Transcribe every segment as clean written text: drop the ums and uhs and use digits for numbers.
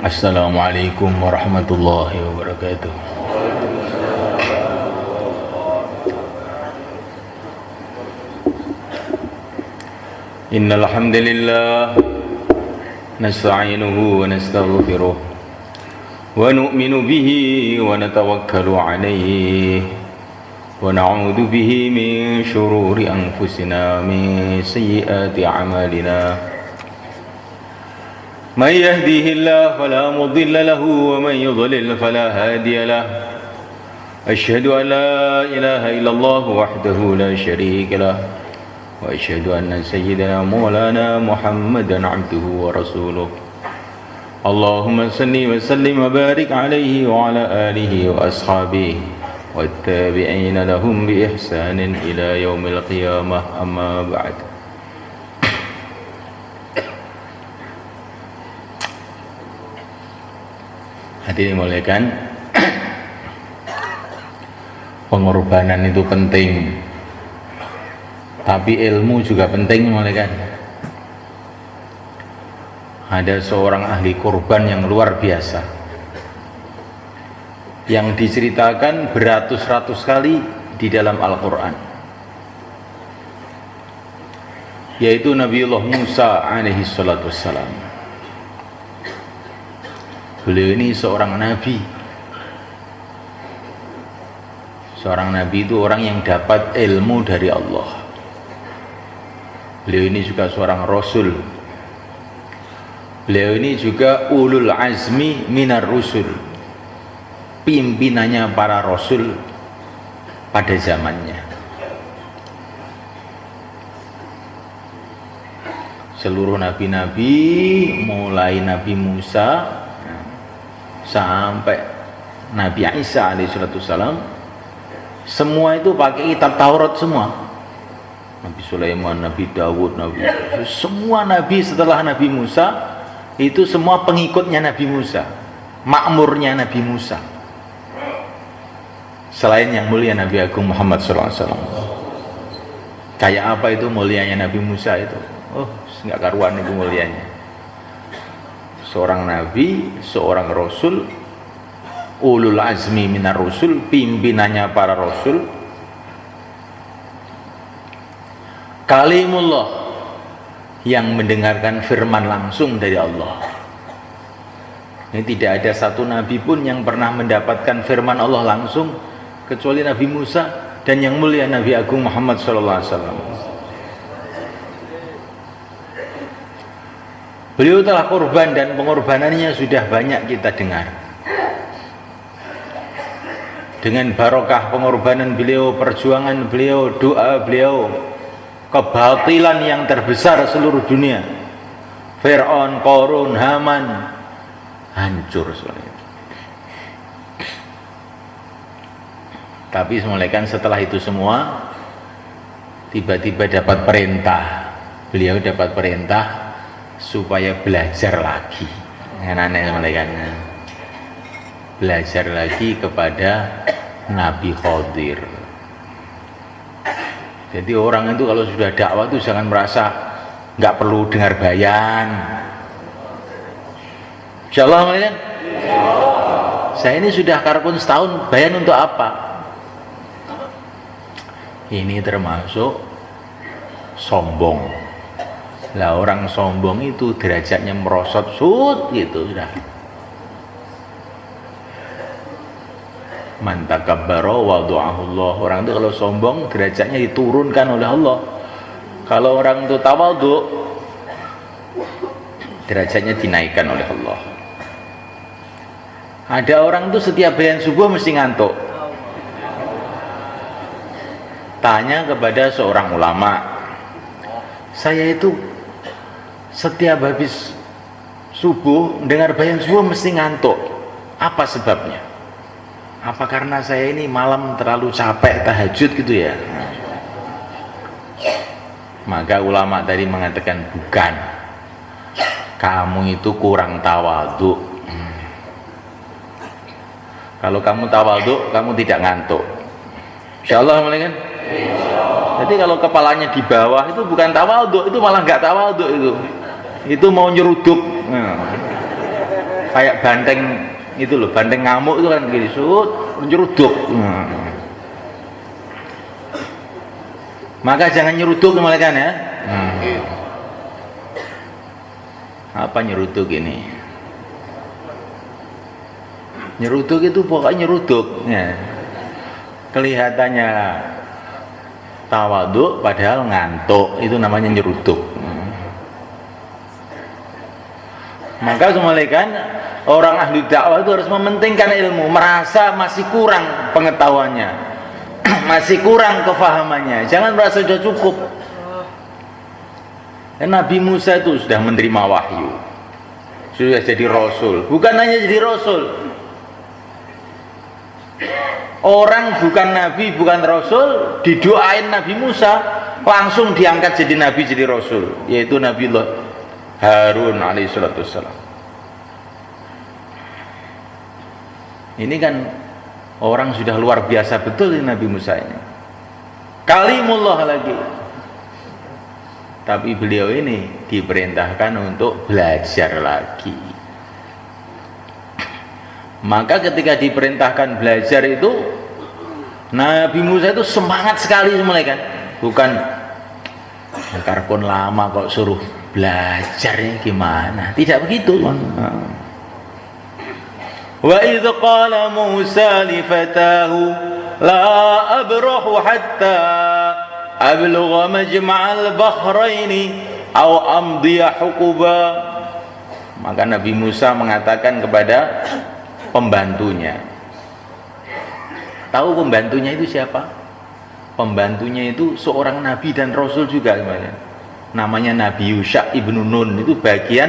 Assalamualaikum warahmatullahi wabarakatuh. Innal hamdalillah nasta'inuhu wa nastaghfiruh wa nu'minu bihi wa natawakkalu alayhi wa na'udzu bihi min shururi anfusina min sayyiati a'malina. من يهديه الله فلا مضل له ومن يضلل فلا هادي له أشهد أن لا إله إلا الله وحده لا شريك له وأشهد أن سيدنا مولانا محمدا عبده ورسوله اللهم صل وسلم وبارك عليه وعلى آله وأصحابه والتابعين لهم بإحسان إلى يوم القيامة أما بعد. Hadirin muliakan, pengorbanan itu penting, tapi ilmu juga penting muliakan. Ada seorang ahli korban yang luar biasa, yang diceritakan beratus-ratus kali di dalam Al-Quran, yaitu Nabiullah Musa alaihi salatu wassalam. Beliau ini seorang nabi. Seorang nabi itu orang yang dapat ilmu dari Allah. Beliau ini juga seorang rasul. Beliau ini juga ulul azmi minar rusul, pimpinannya para rasul pada zamannya. Seluruh nabi-nabi mulai Nabi Musa sampai Nabi Isa alaihissalam, semua itu pakai kitab Taurat semua. Nabi Sulaiman, Nabi Dawud, semua nabi setelah Nabi Musa itu semua pengikutnya Nabi Musa, makmurnya Nabi Musa, selain yang mulia Nabi Agung Muhammad SAW. Kayak apa itu mulianya Nabi Musa itu? Oh, nggak karuan itu mulianya. Seorang nabi, seorang rasul, ulul azmi minar rusul, pimpinannya para rasul, kalimullah, yang mendengarkan firman langsung dari Allah. Ini tidak ada satu nabi pun yang pernah mendapatkan firman Allah langsung kecuali Nabi Musa dan yang mulia Nabi Agung Muhammad SAW. Beliau telah korban dan pengorbanannya sudah banyak kita dengar. Dengan barokah pengorbanan beliau, perjuangan beliau, doa beliau, kebatilan yang terbesar seluruh dunia, Fir'aun, Qarun, Haman, hancur semuanya. Tapi setelah itu semua, tiba-tiba dapat perintah. Beliau dapat perintah supaya belajar lagi, belajar lagi kepada Nabi Khadir. Jadi orang itu kalau sudah dakwah itu jangan merasa nggak perlu dengar bayan. Insyaallah, saya ini sudah karpun setahun, bayan untuk apa? Ini termasuk sombong. Lah orang sombong itu derajatnya merosot sud gitu sudah. Man takabbara wada'ahu Allah. Orang itu kalau sombong derajatnya diturunkan oleh Allah. Kalau orang itu tawadhu derajatnya dinaikkan oleh Allah. Ada orang itu setiap bayan subuh mesti ngantuk. Tanya kepada seorang ulama, saya itu setiap habis subuh dengar bayan subuh mesti ngantuk, apa sebabnya? Apa karena saya ini malam terlalu capek tahajud gitu ya? Maka ulama tadi mengatakan bukan, kamu itu kurang tawadhu. Kalau kamu tawadhu, kamu tidak ngantuk. Insyaallah, kan? Jadi kalau kepalanya di bawah itu bukan tawadhu, itu malah nggak tawadhu itu mau nyeruduk. kayak banteng itu loh, banteng ngamuk itu kan gitu, nyeruduk. Maka jangan nyeruduk malaikat ya. Apa nyeruduk ini? Nyeruduk itu pokoknya nyeruduk ya. Kelihatannya tawaduk padahal ngantuk, itu namanya nyeruduk. Maka semalakan orang ahli dakwah itu harus mementingkan ilmu, merasa masih kurang pengetahuannya, masih kurang kefahamannya, jangan merasa sudah cukup. Dan Nabi Musa itu sudah menerima wahyu, sudah jadi rasul, bukan hanya jadi rasul. Orang bukan nabi, bukan rasul, didoain Nabi Musa, langsung diangkat jadi nabi, jadi rasul, yaitu Nabiullah Harun alaihissalatu wassalam. Ini kan orang sudah luar biasa betul Nabi Musa ini, kalimullah lagi. Tapi beliau ini diperintahkan untuk belajar lagi. Maka ketika diperintahkan belajar itu, Nabi Musa itu semangat sekali mulai kan, bukan akar pun lama kok suruh belajarnya gimana, tidak begitu. Wa idh qala Musa li fatahu la abrahu hatta ablugha majma'al bahraini aw amdiya huquba. Maka Nabi Musa mengatakan kepada pembantunya. Tahu pembantunya itu siapa? Pembantunya itu seorang nabi dan rasul juga sebenarnya. Namanya Nabi Yusha ibnu Nun, itu bagian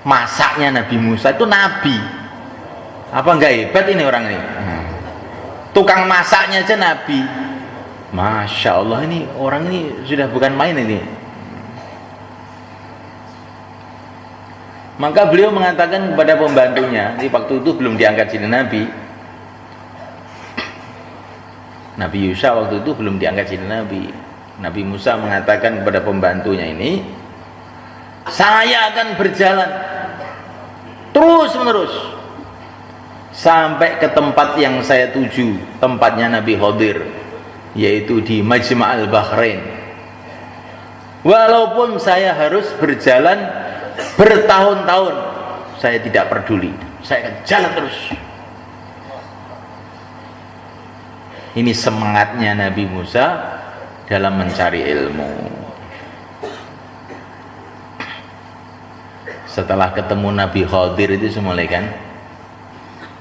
masaknya Nabi Musa, itu nabi. Apa enggak hebat ini orang ini? Tukang masaknya aja nabi. Masya Allah, ini orang ini sudah bukan main ini. Maka beliau mengatakan kepada pembantunya, di waktu itu belum diangkat jadi nabi. Nabi Yusha waktu itu belum diangkat jadi nabi. Nabi Musa mengatakan kepada pembantunya ini, saya akan berjalan terus menerus sampai ke tempat yang saya tuju, tempatnya Nabi Khadir, yaitu di Majma'al Bahrain. Walaupun saya harus berjalan bertahun-tahun, saya tidak peduli, saya akan jalan terus. Ini semangatnya Nabi Musa dalam mencari ilmu. Setelah ketemu Nabi Khadir itu semua kan,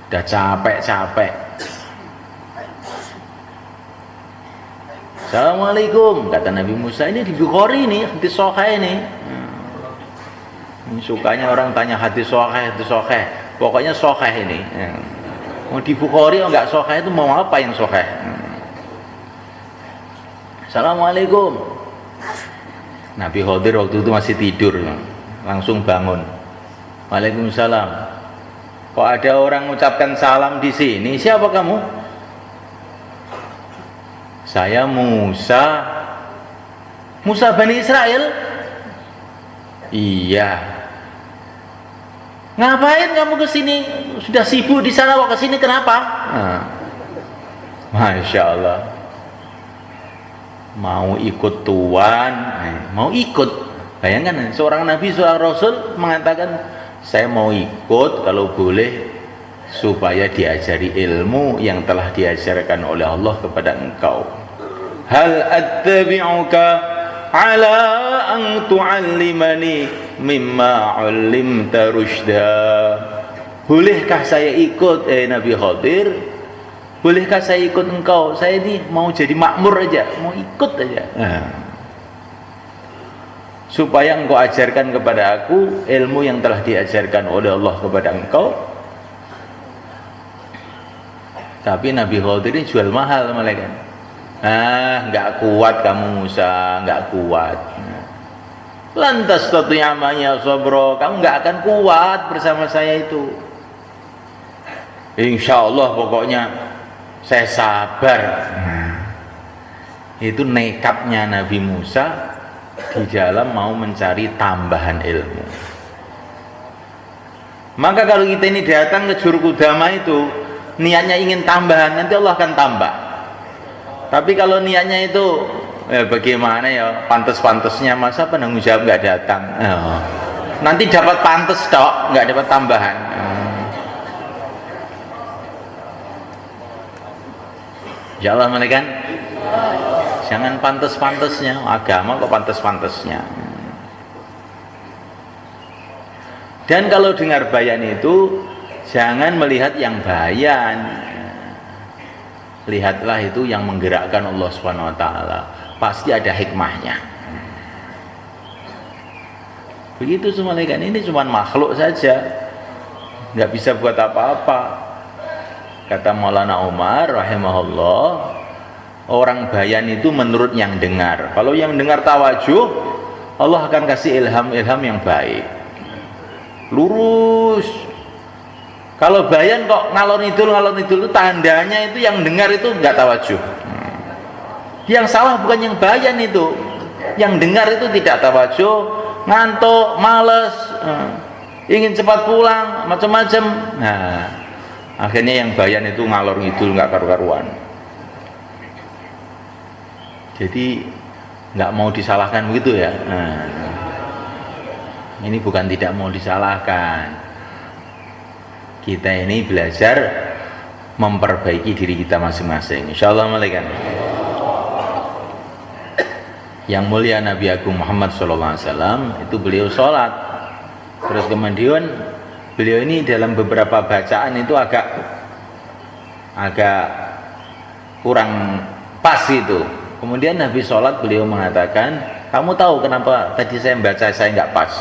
udah capek-capek. Assalamualaikum, kata Nabi Musa. Ini di Bukhari nih, hadis sahih ini. Ini sukanya orang tanya hadis sahih, pokoknya sahih ini. Mau di Bukhari enggak sahih itu mau apa yang sahih? Assalamualaikum. Nabi Khadir waktu itu masih tidur, langsung bangun. Waalaikumsalam. Kok ada orang mengucapkan salam di sini? Siapa kamu? Saya Musa. Musa Bani Israel? Iya. Ngapain kamu ke sini? Sudah sibuk di sana kok ke sini kenapa? Masya Allah. Mau ikut Tuhan, mau ikut. Bayangkan seorang nabi, seorang rasul mengatakan, saya mau ikut kalau boleh supaya diajari ilmu yang telah diajarkan oleh Allah kepada engkau. Hal attabi'uka ala an tu'allimani mimma 'allimta rusyda. Bolehkah saya ikut Nabi Khadir? Bolehkah saya ikut engkau? Saya ini mau jadi makmur aja, mau ikut aja. Supaya engkau ajarkan kepada aku ilmu yang telah diajarkan oleh Allah kepada engkau. Tapi Nabi Khadir ini jual mahal malaikat. Enggak kuat kamu Musa, enggak kuat. Lantas tati'amanya sabro, kamu enggak akan kuat bersama saya itu. Insya Allah pokoknya saya sabar. Itu nekatnya Nabi Musa di dalam mau mencari tambahan ilmu. Maka kalau kita ini datang ke Juru Kudama itu niatnya ingin tambahan, nanti Allah akan tambah. Tapi kalau niatnya itu bagaimana ya, pantes-pantesnya, masa penanggung jawab nggak datang, nanti dapat pantes tok, nggak dapat tambahan. Insya Allah kan, jangan pantes-pantesnya, agama kok pantes-pantesnya. Dan kalau dengar bayan itu jangan melihat yang bayan, lihatlah itu yang menggerakkan Allah Subhanahu wa taala, pasti ada hikmahnya. Begitu semua kan, ini cuma makhluk saja, nggak bisa buat apa-apa. Kata Maulana Umar rahimahullah, orang bayan itu menurut yang dengar. Kalau yang dengar tawajuh, Allah akan kasih ilham yang baik, lurus. Kalau bayan kok ngalor ngidul, tandanya itu yang dengar itu nggak tawajuh. Yang salah bukan yang bayan itu, yang dengar itu tidak tawajuh, ngantuk, males, ingin cepat pulang, macam-macam. Nah, akhirnya yang bayan itu ngalor ngidul nggak karu-karuan. Jadi nggak mau disalahkan begitu ya. Nah, ini bukan tidak mau disalahkan. Kita ini belajar memperbaiki diri kita masing-masing. Insyaallah malaikat. Yang mulia Nabi Agung Muhammad SAW itu beliau sholat. Terus kemudian beliau ini dalam beberapa bacaan itu agak kurang pas itu. Kemudian Nabi sholat beliau mengatakan, kamu tahu kenapa tadi saya membaca saya nggak pas?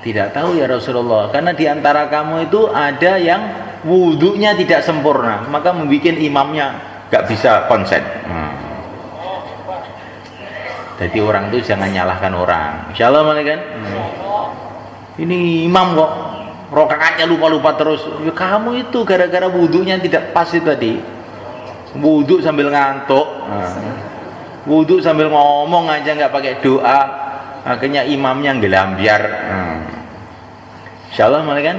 Tidak tahu ya Rasulullah, karena diantara kamu itu ada yang wudhunya tidak sempurna, maka membuat imamnya nggak bisa konsen. Jadi orang itu jangan nyalahkan orang. Insya Allah kan? Ini imam kok rokaatnya lupa-lupa terus. Ya, kamu itu gara-gara wudhunya tidak pas itu tadi. Wudhu sambil ngantuk, wudhu sambil ngomong aja nggak pakai doa, akhirnya imamnya ngelambiar. Insyaallah kan?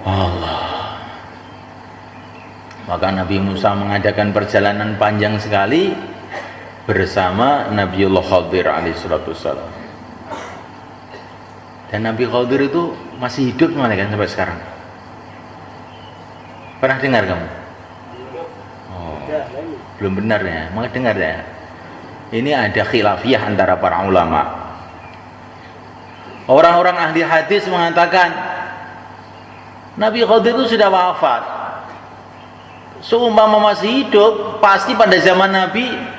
Allah. Maka Nabi Musa mengadakan perjalanan panjang sekali bersama Nabiullah Khadir alaihissalam. Dan Nabi Khadir itu masih hidup kan sampai sekarang. Pernah dengar kamu? Oh, belum benar ya, maka dengar ya. Ini ada khilafiyah antara para ulama. Orang-orang ahli hadis mengatakan Nabi Khadir itu sudah wafat. Seumpama masih hidup, pasti pada zaman Nabi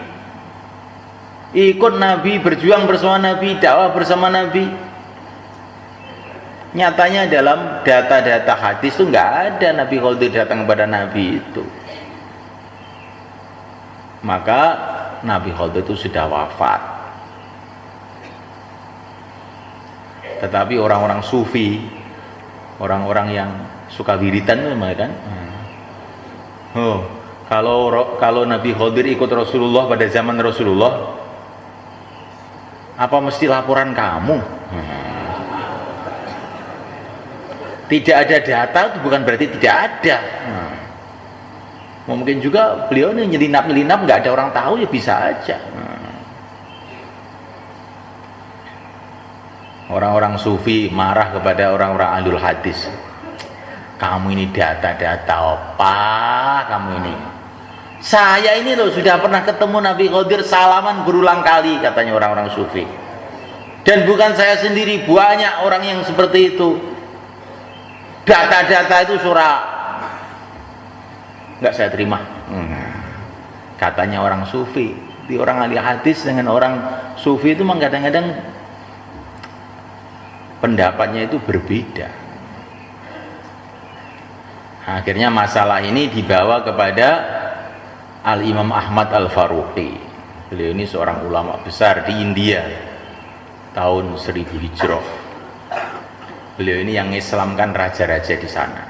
ikut Nabi, berjuang bersama Nabi, dakwah bersama Nabi. Nyatanya dalam data-data hadis itu nggak ada Nabi Khadir datang kepada Nabi itu. Maka Nabi Khadir itu sudah wafat. Tetapi orang-orang sufi, orang-orang yang suka wiridan kan, kalau Nabi Khadir ikut Rasulullah pada zaman Rasulullah, apa mesti laporan kamu? Tidak ada data itu bukan berarti tidak ada. Mungkin juga beliau ini nyelinap-nyelinap nggak ada orang tahu, ya bisa aja. Orang-orang sufi marah kepada orang-orang ahlul hadis. Kamu ini data-data apa kamu ini? Saya ini loh sudah pernah ketemu Nabi Khadir, salaman berulang kali, katanya orang-orang sufi. Dan bukan saya sendiri, banyak orang yang seperti itu. Data-data itu surah nggak saya terima. Katanya orang sufi. Di orang ahli hadis dengan orang sufi itu memang kadang-kadang pendapatnya itu berbeda. Akhirnya masalah ini dibawa kepada Al-Imam Ahmad Al-Faruqi. Beliau ini seorang ulama besar di India tahun 1000 Hijrah. Beliau ini yang Islamkan raja-raja di sana.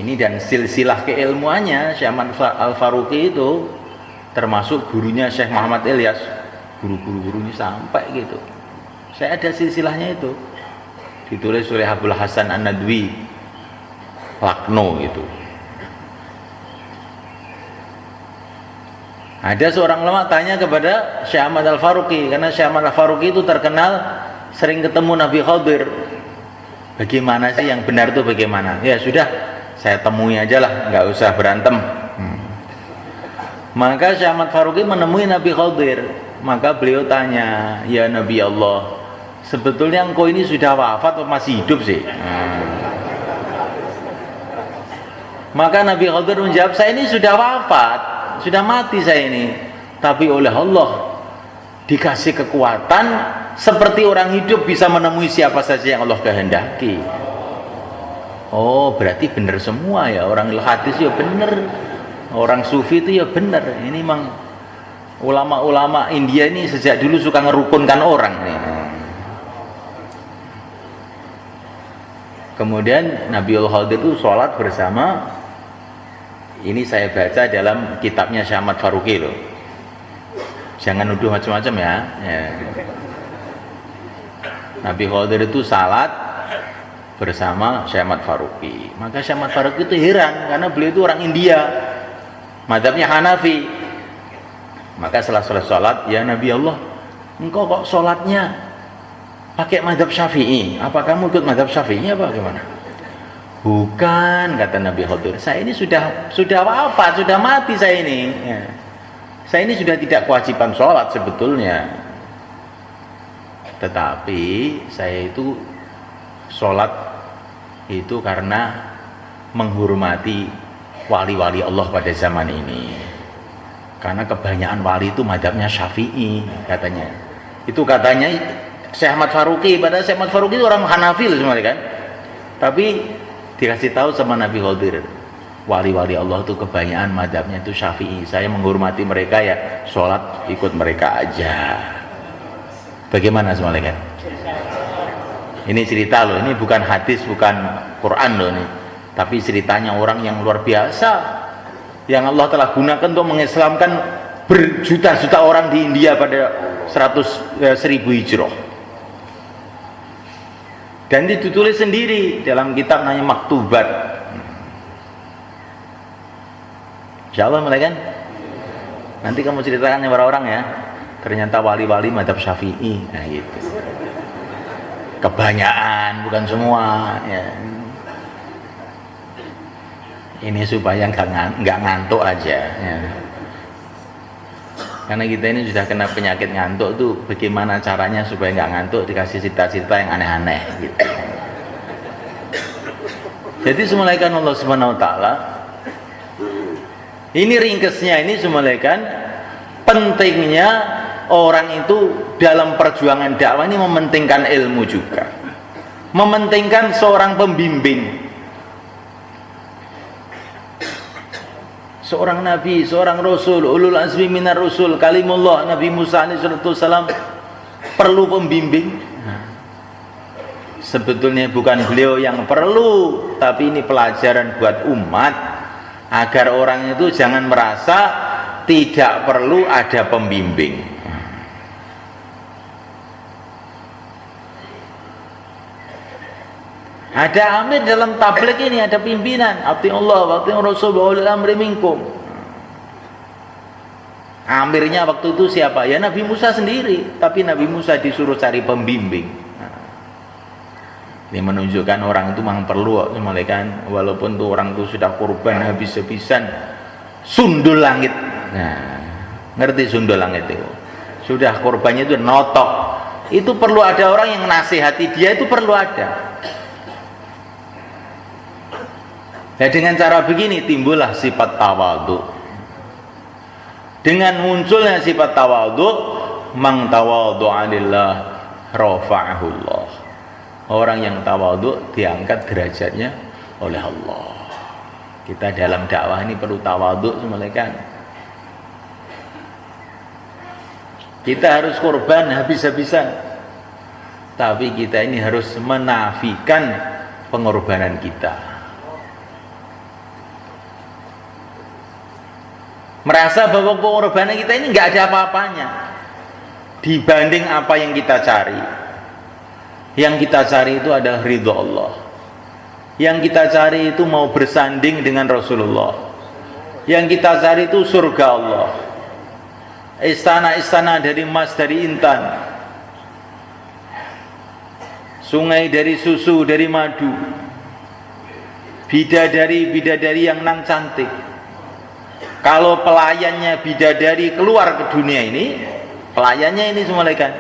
Ini dan silsilah keilmuannya Syekh Ahmad Al-Faruqi itu termasuk gurunya Syekh Muhammad Ilyas, guru-gurunya sampai gitu. Saya ada silsilahnya itu. Ditulis oleh Abdul Hasan An-Nadwi Lakno itu. Ada seorang ulama tanya kepada Syekh Ahmad Al-Faruqi, karena Syekh Ahmad Al-Faruqi itu terkenal sering ketemu Nabi Khadir. Bagaimana sih yang benar itu bagaimana? Ya sudah, saya temui aja lah, nggak usah berantem. Maka Syekh Ahmad Faruqi menemui Nabi Khadir. Maka beliau tanya, ya Nabi Allah, sebetulnya engkau ini sudah wafat atau masih hidup sih? Maka Nabi Khadir menjawab, saya ini sudah wafat, sudah mati saya ini, tapi oleh Allah dikasih kekuatan seperti orang hidup bisa menemui siapa saja yang Allah kehendaki. Oh, berarti benar semua ya, orang hadis ya benar, orang sufi itu ya benar. Ini memang ulama-ulama India ini sejak dulu suka ngerukunkan orang nih. Kemudian Nabiul Khadir itu sholat bersama. Ini saya baca dalam kitabnya Syekh Ahmad Faruqi loh. Jangan nuduh macam-macam ya. Nabi Khadir itu salat bersama Syekh Ahmad Faruqi. Maka Syekh Ahmad Faruqi itu heran karena beliau itu orang India, mazhabnya Hanafi. Maka setelah selesai sholat, ya Nabi Allah, engkau kok sholatnya pakai mazhab Syafi'i? Apa kamu ikut mazhab Syafi'i apa gimana? Bukan, kata Nabi Khadir, saya ini sudah wafat, sudah mati saya ini. Ya. Saya ini sudah tidak kewajiban sholat sebetulnya. Tetapi saya itu sholat itu karena menghormati wali-wali Allah pada zaman ini. Karena kebanyakan wali itu madhabnya Syafi'i katanya. Itu katanya Syekh Ahmad Faruqi, padahal Syekh Ahmad Faruqi itu orang Hanafi loh semuanya kan. Tapi dikasih tahu sama Nabi Khadir, wali-wali Allah itu kebanyakan madhabnya itu Syafi'i. Saya menghormati mereka ya, sholat ikut mereka aja. Bagaimana semuanya kan? Ini cerita loh, ini bukan hadis, bukan Quran loh ini. Tapi ceritanya orang yang luar biasa, yang Allah telah gunakan untuk mengislamkan berjuta-juta orang di India pada 1000 Hijrah. Dan ditulis sendiri dalam kitab namanya Maktubat. Insyaallah mulai kan? Nanti kamu ceritakan kepada orang ya. Ternyata wali-wali madhab Syafi'i. Nah gitu. Kebanyakan, bukan semua ya. Ini supaya nggak ngantuk aja ya. Karena kita ini sudah kena penyakit ngantuk tuh, bagaimana caranya supaya nggak ngantuk, dikasih cerita-cerita yang aneh-aneh gitu. Jadi semulaikan Allah Subhanahu Wa Taala. Ini ringkesnya ini semulaikan pentingnya orang itu dalam perjuangan dakwah ini mementingkan ilmu juga, mementingkan seorang pembimbing. Seorang nabi, seorang rasul, ulul azmi minar rusul, kalimullah Nabi Musa alaihissalam perlu pembimbing. Sebetulnya bukan beliau yang perlu, tapi ini pelajaran buat umat agar orang itu jangan merasa tidak perlu ada pembimbing. Ada amir dalam tabligh ini, ada pimpinan. Ati Allah, ati Rasul, wa ulil amri minkum. Amirnya waktu itu siapa? Ya Nabi Musa sendiri. Tapi Nabi Musa disuruh cari pembimbing. Ini menunjukkan orang itu memang perlu, kan? Walaupun tuh orang itu sudah korban habis-habisan, sundul langit. Nah, ngerti sundul langit itu? Sudah korbannya itu notok. Itu perlu ada orang yang nasihati dia, itu perlu ada. Nah, dengan cara begini timbullah sifat tawadhu. Dengan munculnya sifat tawadhu, man tawadhu'a lillah rafa'ahullah. Orang yang tawadhu diangkat derajatnya oleh Allah. Kita dalam dakwah ini perlu tawadhu semalekan. Kita harus korban habis-habisan. Tapi kita ini harus menafikan pengorbanan kita. Merasa bahwa pengorbanan kita ini nggak ada apa-apanya dibanding apa yang kita cari. Yang kita cari itu adalah ridho Allah. Yang kita cari itu mau bersanding dengan Rasulullah. Yang kita cari itu surga Allah. Istana-istana dari emas, dari intan, sungai dari susu, dari madu, bidadari yang nang cantik. Kalau pelayannya bidadari keluar ke dunia ini, pelayannya ini semua malaikat,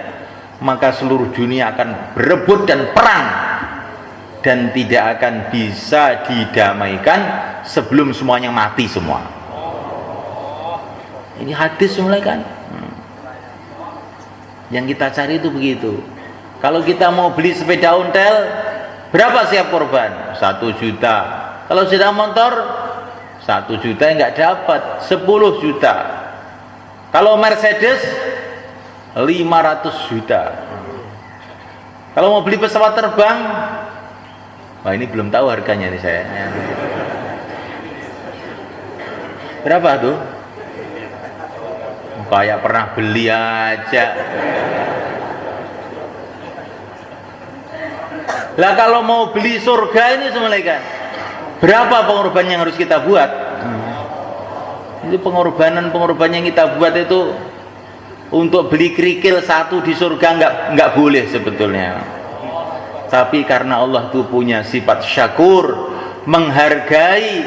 maka seluruh dunia akan berebut dan perang, dan tidak akan bisa didamaikan sebelum semuanya mati semua. Ini hadis malaikat. Yang kita cari itu begitu. Kalau kita mau beli sepeda ontel, berapa siap korban? 1 juta. Kalau sepeda motor, 1 juta nggak dapat, 10 juta. Kalau Mercedes, 500 juta. Kalau mau beli pesawat terbang, wah ini belum tahu harganya nih saya. Berapa tuh? Kayak pernah beli aja. Lah kalau mau beli surga ini semulaikan, berapa pengorbanan yang harus kita buat? Itu pengorbanan yang kita buat itu untuk beli kerikil 1 di surga nggak boleh sebetulnya. Tapi karena Allah itu punya sifat syakur, menghargai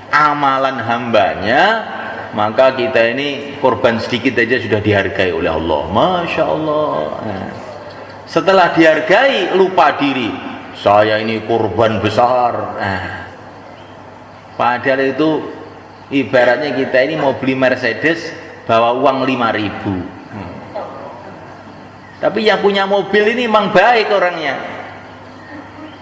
amalan hambanya, maka kita ini korban sedikit aja sudah dihargai oleh Allah. Masya Allah. Setelah dihargai, lupa diri, saya ini korban besar. Padahal itu ibaratnya kita ini mau beli Mercedes, bawa uang 5.000. Tapi yang punya mobil ini memang baik orangnya.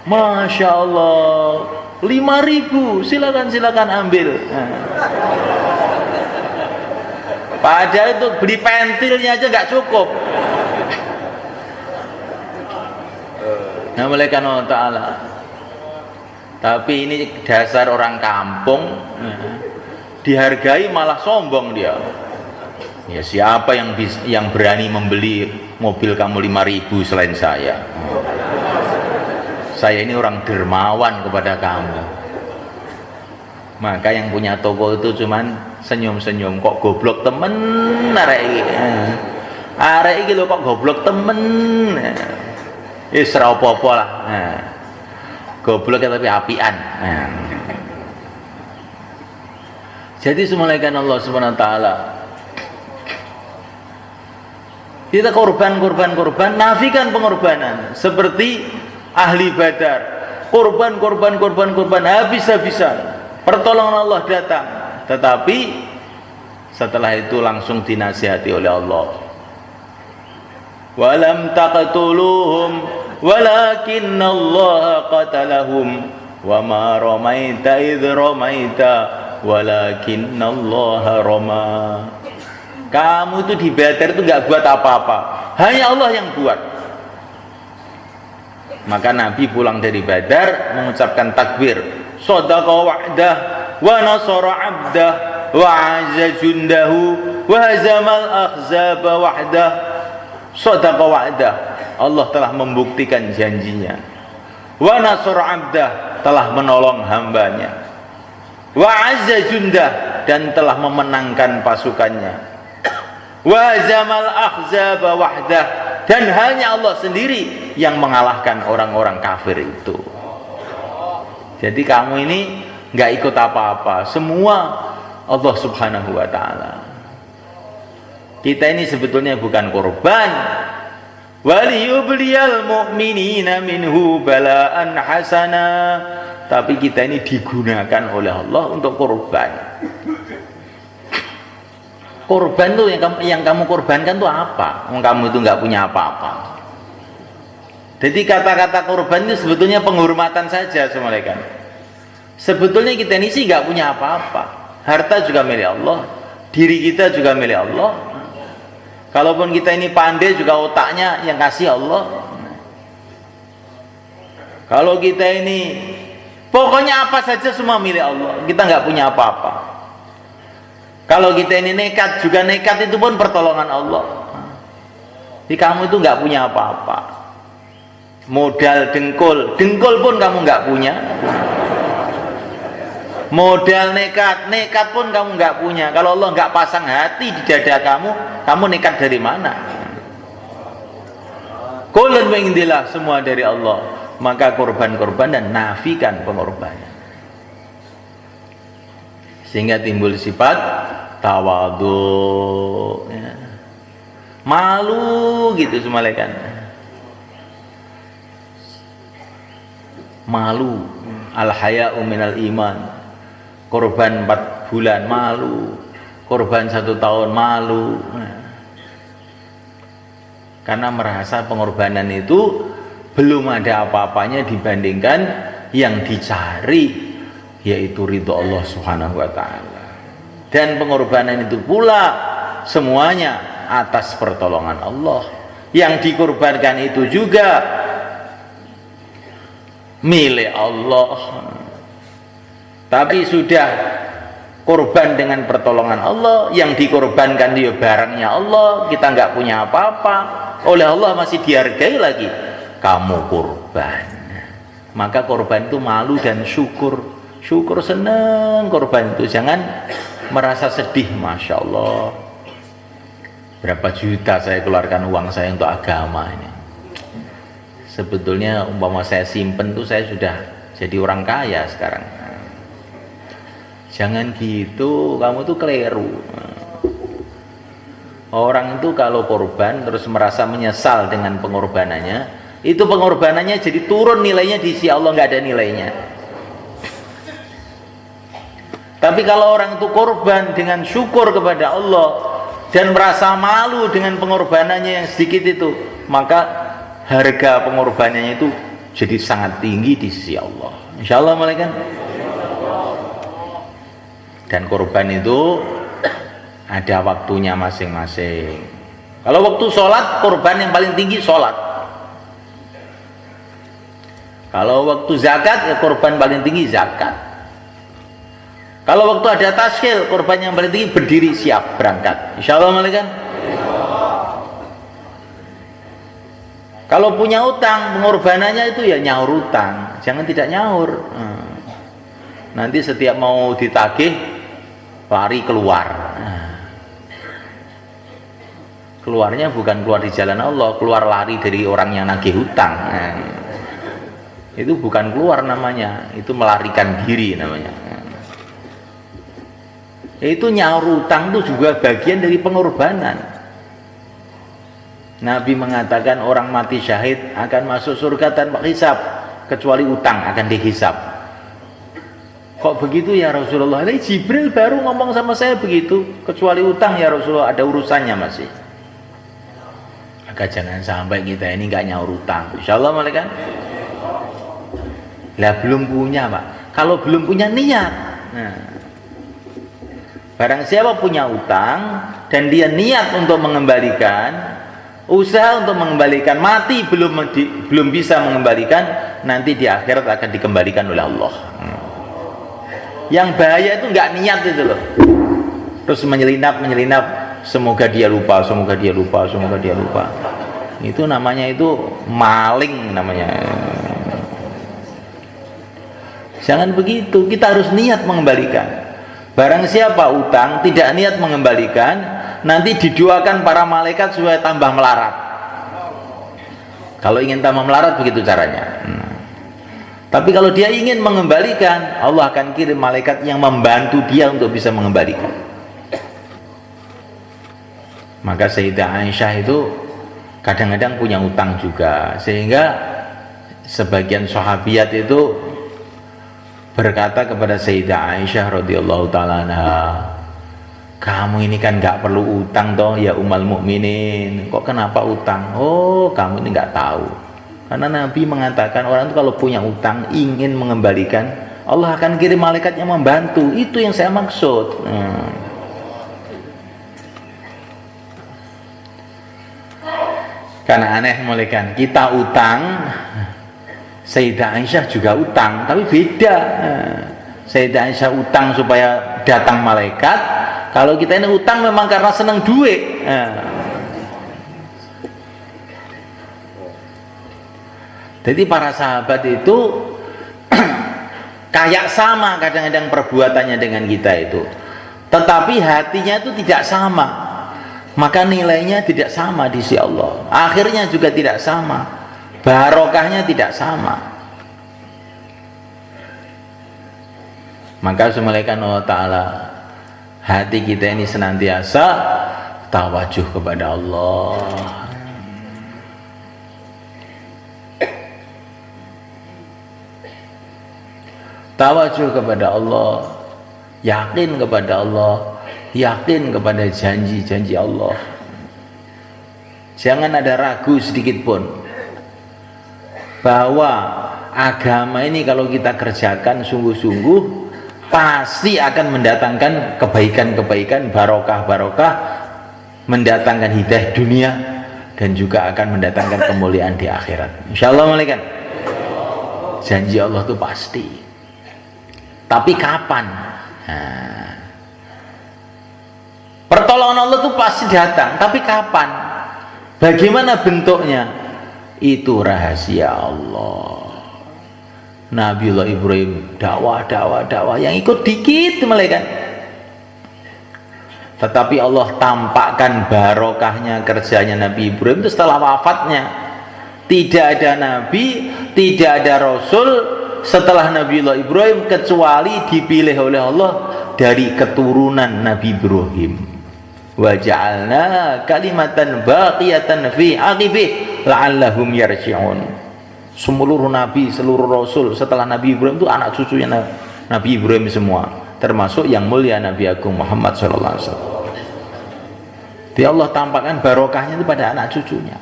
Masya Allah, 5.000, silakan ambil. Padahal itu beli pentilnya aja nggak cukup. Nah, malaikat Allah Ta'ala. Tapi ini dasar orang kampung, dihargai malah sombong dia. Ya siapa yang berani membeli mobil kamu 5.000 selain saya? Saya ini orang dermawan kepada kamu. Maka yang punya toko itu cuman senyum-senyum, kok goblok temen arek iki lho, kok goblok temen. Ora apa-apa lah. Goblok tapi apian. Jadi semulaikan Allah Subhanahu wa taala, kita korban, nafikan pengorbanan seperti ahli Badar. Korban habis-habisan. Pertolongan Allah datang, tetapi setelah itu langsung dinasihati oleh Allah. Walam taqtuluhum walakinnallaha qatalahum wama ramaita idz ramaita walakinnallaha rama. Kamu itu di Badar itu enggak buat apa-apa, hanya Allah yang buat. Maka Nabi pulang dari Badar mengucapkan takbir, sadaqa wa'dah wa nasara 'abdah wa 'azza jundahu wa hazamal akhzaba wahdah. Sadaqa wa'dah, Allah telah membuktikan janjinya. Wa nasara 'abdah, telah menolong hambanya. Wa 'azza jundah, dan telah memenangkan pasukannya. Wa hazamal akhzaba wahdah, dan hanya Allah sendiri yang mengalahkan orang-orang kafir itu. Jadi kamu ini nggak ikut apa-apa, semua Allah Subhanahu wa ta'ala. Kita ini sebetulnya bukan korban. Waliyubliyal mu'minina minhu bala'an hasana. Tapi kita ini digunakan oleh Allah untuk korban. Korban tuh yang kamu korbankan tuh apa? Kamu itu nggak punya apa-apa. Jadi kata-kata korban itu sebetulnya penghormatan saja semalekan. Sebetulnya kita ini sih nggak punya apa-apa. Harta juga milik Allah, diri kita juga milik Allah. Kalaupun kita ini pandai juga otaknya yang kasih Allah. Kalau kita ini pokoknya apa saja semua milik Allah, kita nggak punya apa-apa. Kalau kita ini nekat juga nekat, itu pun pertolongan Allah. Jadi kamu itu nggak punya apa-apa. Modal dengkul pun kamu nggak punya. Modal nekat pun kamu nggak punya. Kalau Allah nggak pasang hati di dada kamu nekat dari mana? Qul wa indillah, semua dari Allah. Maka korban-korban dan nafikan pengorbanan. Sehingga timbul sifat tawadhu, ya. Malu gitu malaikat. Malu, al-haya'u minal iman. Korban 4 bulan malu, korban 1 tahun malu, karena merasa pengorbanan itu belum ada apa-apanya dibandingkan yang dicari, yaitu ridho Allah Subhanahu wa ta'ala. Dan pengorbanan itu pula semuanya atas pertolongan Allah. Yang dikorbankan itu juga milik Allah, tapi sudah korban dengan pertolongan Allah. Yang dikorbankan dia barangnya Allah, kita nggak punya apa-apa, oleh Allah masih dihargai lagi, kamu korban. Maka korban itu malu dan syukur. Syukur, senang korban itu, jangan merasa sedih. Masya Allah, berapa juta saya keluarkan uang saya untuk agama ini. Sebetulnya umpama saya simpen tuh saya sudah jadi orang kaya sekarang. Jangan gitu, kamu tuh keliru. Orang itu kalau korban terus merasa menyesal dengan pengorbanannya, itu pengorbanannya jadi turun nilainya di sisi Allah, nggak ada nilainya. Tapi kalau orang itu korban dengan syukur kepada Allah dan merasa malu dengan pengorbanannya yang sedikit itu, maka harga pengorbanannya itu jadi sangat tinggi di sisi Allah. Insya Allah malaikat. Dan korban itu ada waktunya masing-masing. Kalau waktu sholat, korban yang paling tinggi sholat. Kalau waktu zakat, ya korban paling tinggi zakat. Kalau waktu ada tasyil, korban yang paling tinggi berdiri siap berangkat. Insya Allah malaikat. Kalau punya utang, pengorbanannya itu ya nyaur utang, jangan tidak nyaur. Nanti setiap mau ditagih, lari keluar. Keluarnya bukan keluar di jalan Allah, keluar lari dari orang yang nagih hutang. Itu bukan keluar namanya, itu melarikan diri namanya. Itu nyaur utang itu juga bagian dari pengorbanan. Nabi mengatakan orang mati syahid akan masuk surga tanpa hisab, kecuali utang akan dihisab. Kok begitu ya Rasulullah? Ini Jibril baru ngomong sama saya begitu, kecuali utang ya Rasulullah, ada urusannya masih. Maka jangan sampai kita ini nggak nyaur utang. Insya Allah malaikat. Lah belum punya Pak. Kalau belum punya niat. Nah, barang siapa punya utang dan dia niat untuk mengembalikan, usaha untuk mengembalikan, mati belum bisa mengembalikan, nanti di akhirat akan dikembalikan oleh Allah. Yang bahaya itu nggak niat itu loh, terus menyelinap, semoga dia lupa. Itu namanya itu maling namanya. Jangan begitu, kita harus niat mengembalikan. Barang siapa utang tidak niat mengembalikan, nanti didoakan para malaikat supaya tambah melarat. Kalau ingin tambah melarat begitu caranya. Tapi kalau dia ingin mengembalikan, Allah akan kirim malaikat yang membantu dia untuk bisa mengembalikan. Maka Sayyidah Aisyah itu kadang-kadang punya utang juga, sehingga sebagian sahabiat itu berkata kepada Sayyidah Aisyah radhiyallahu taala anha, kamu ini kan nggak perlu utang toh ya Ummul Mukminin, kok kenapa utang? Oh, kamu ini nggak tahu, karena Nabi mengatakan orang itu kalau punya utang ingin mengembalikan, Allah akan kirim malaikat yang membantu. Itu yang saya maksud. Karena aneh malaikat, kita utang, Sayyidah Aisyah juga utang, tapi beda. Sayyidah Aisyah utang supaya datang malaikat, kalau kita ini utang memang karena senang duit. Jadi para sahabat itu kayak sama kadang-kadang perbuatannya dengan kita itu, tetapi hatinya itu tidak sama, maka nilainya tidak sama di sisi Allah, akhirnya juga tidak sama, barokahnya tidak sama. Maka semalakan Allah Ta'ala hati kita ini senantiasa tawajuh kepada Allah. Tawajuh kepada Allah, yakin kepada Allah, yakin kepada janji-janji Allah. Jangan ada ragu sedikit pun bahwa agama ini kalau kita kerjakan sungguh-sungguh pasti akan mendatangkan kebaikan-kebaikan, barokah-barokah, mendatangkan hidayah dunia dan juga akan mendatangkan kemuliaan di akhirat. Insyaallah malaikat. Janji Allah itu pasti. Tapi kapan? Nah, pertolongan Allah itu pasti datang, tapi kapan? Bagaimana bentuknya? Itu rahasia Allah. Nabiullah Ibrahim dakwah yang ikut dikit malaikat. Tetapi Allah tampakkan barokahnya kerjanya Nabi Ibrahim itu setelah wafatnya. Tidak ada nabi, tidak ada rasul setelah Nabiullah Ibrahim kecuali dipilih oleh Allah dari keturunan Nabi Ibrahim. Wa ja'alna kalimatan baqiyatan fi aqibih la'allahum yarji'un. Seluruh nabi, seluruh rasul setelah Nabi Ibrahim itu anak cucunya Nabi Ibrahim semua, termasuk yang mulia Nabi Agung Muhammad sallallahu alaihi wasallam. Dia Allah tampakkan barokahnya itu pada anak cucunya.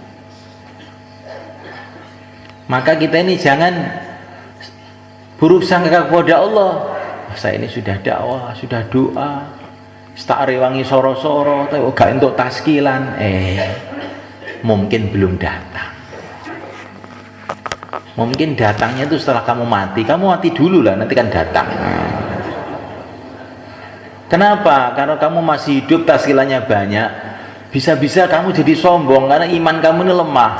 Maka kita ini jangan buruk sangka kepada Allah. Saya ini sudah dakwah, sudah doa, tak rewangi soro-soro, tapi gak untuk taskilan. Mungkin belum datang. Mungkin datangnya itu setelah kamu mati. Kamu mati dulu lah, nanti kan datang. Kenapa? Karena kamu masih hidup, taskilannya banyak. Bisa-bisa kamu jadi sombong karena iman kamu ini lemah.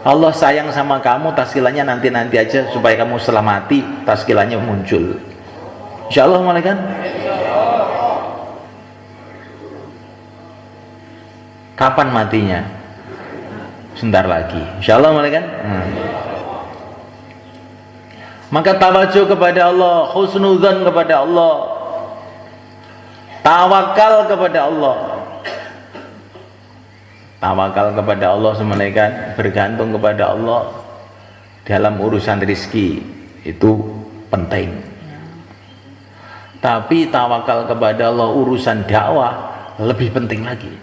Allah sayang sama kamu, taskilannya nanti-nanti aja supaya kamu setelah mati taskilannya muncul. Insyaallah malaikat. Kapan matinya? Sebentar lagi. Insyaallah malaikat. Maka tawajuh kepada Allah, husnudzan kepada Allah, tawakal kepada Allah. Tawakal kepada Allah semalaikat, bergantung kepada Allah dalam urusan rizki itu penting. Tapi tawakal kepada Allah urusan dakwah lebih penting lagi.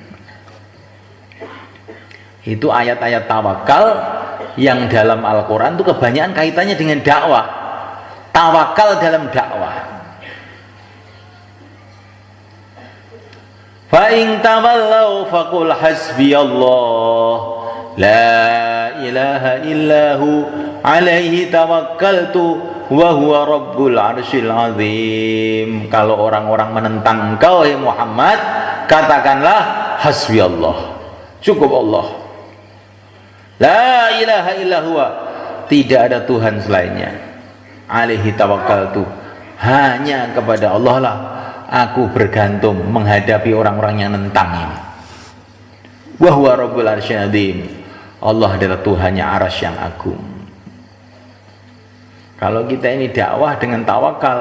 Itu ayat-ayat tawakal yang dalam Al-Quran itu kebanyakan kaitannya dengan dakwah. Tawakal dalam dakwah. Fa in tawallaw faqul hasbiyallah la ilaha illahu alaihi tawakkaltu wa huwa rabbul arsyil azim. Kalau orang-orang menentang engkau Muhammad, katakanlah hasbiyallah, cukup Allah. La ilaha illallah, tidak ada Tuhan selainnya. Alaihi tawakkaltu, hanya kepada Allah lah aku bergantung menghadapi orang-orang yang nentang ini. Wa huwa rabbul arsyil azim, Allah adalah Tuhannya arasy yang agung. Kalau kita ini dakwah dengan tawakal,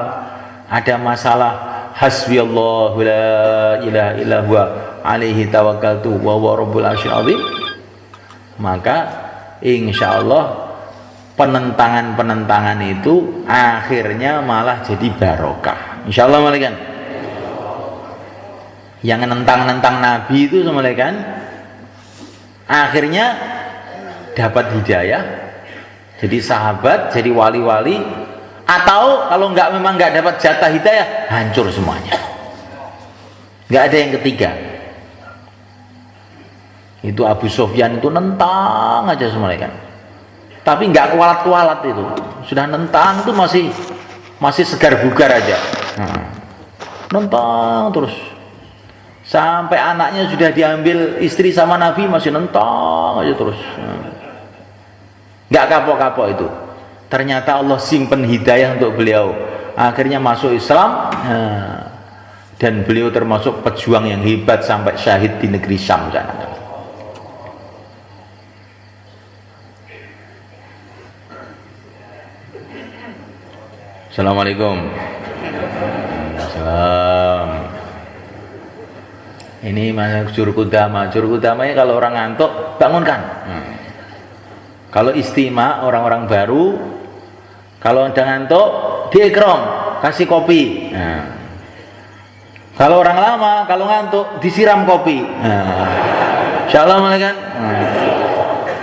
ada masalah hasbiyallahu la ilaha illallah alaihi tawakkaltu wa huwa rabbul arsyil azim, maka insyaallah penentangan-penentangan itu akhirnya malah jadi barokah. Insyaallah malaikat. Yang nentang-nentang Nabi itu malaikat akhirnya dapat hidayah, jadi sahabat, jadi wali-wali, atau kalau memang nggak dapat jatah hidayah, hancur semuanya. Nggak ada yang ketiga. Itu Abu Sufyan itu nentang aja semalaikat, tapi nggak kualat-kualat itu, sudah nentang itu masih segar bugar aja, nentang terus sampai anaknya sudah diambil istri sama Nabi masih nentang aja terus. nggak kapok-kapok itu. Ternyata Allah simpen hidayah untuk beliau, akhirnya masuk Islam. Dan beliau termasuk pejuang yang hebat sampai syahid di negeri Syam sana. Assalamualaikum. Salam. Ini mana Curukudama. Curukudama ini kalau orang ngantuk bangunkan. Kalau istima orang-orang baru, kalau udah ngantuk diikram, kasih kopi. Kalau orang lama, kalau ngantuk disiram kopi. Shalom alaikum.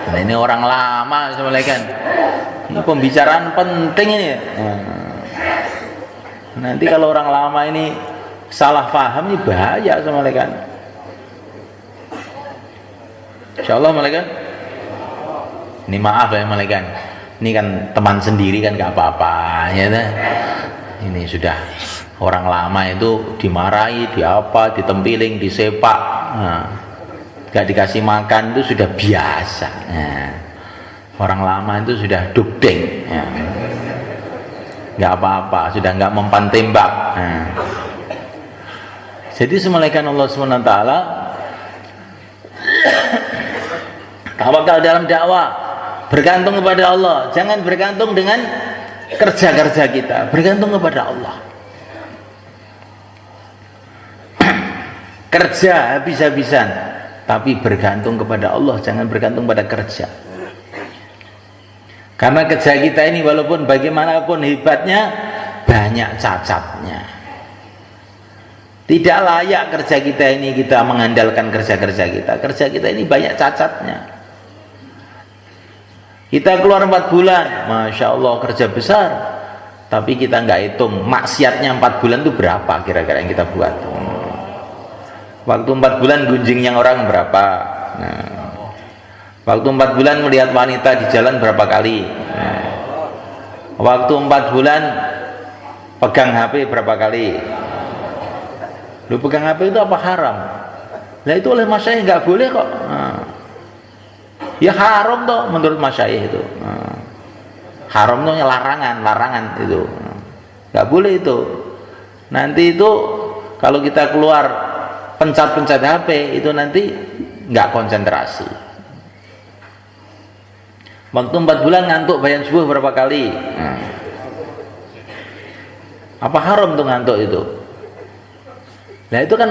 Nah, ini orang lama, assalamualaikum. Ini pembicaraan penting ini. Nanti kalau orang lama ini salah paham ini bahaya, assalamualaikum. Insyaallah malaikat. Ini maaf ya malaikat. Ini kan teman sendiri kan gak apa-apa ya. Ini sudah orang lama itu dimarahi, diapa, ditempiling, disepak, gak dikasih makan itu sudah biasa. Orang lama itu sudah dugdeng, gak apa-apa, sudah gak mempan tembak. Jadi semalakan Allah SWT tawakal dalam dakwah, bergantung kepada Allah, jangan bergantung dengan kerja-kerja kita, bergantung kepada Allah. Kerja habis-habisan, tapi bergantung kepada Allah, jangan bergantung pada kerja. Karena kerja kita ini walaupun bagaimanapun hebatnya, banyak cacatnya. Tidak layak kerja kita ini kita mengandalkan kerja-kerja kita. Kerja kita ini banyak cacatnya. Kita keluar 4 bulan, Masya Allah kerja besar, tapi kita nggak hitung maksiatnya 4 bulan itu berapa kira-kira yang kita buat. Waktu 4 bulan gunjing yang orang berapa? Waktu 4 bulan melihat wanita di jalan berapa kali? Waktu 4 bulan pegang HP berapa kali? Lu pegang HP itu apa haram? Nah itu oleh masyayikh nggak boleh kok. Ya haram toh menurut masyayikh itu. Haram tuh larangan itu. Nggak boleh itu. Nanti itu kalau kita keluar pencet-pencet HP itu nanti nggak konsentrasi. Waktu 4 bulan ngantuk bayan subuh berapa kali? Apa haram tuh ngantuk itu? Nah itu kan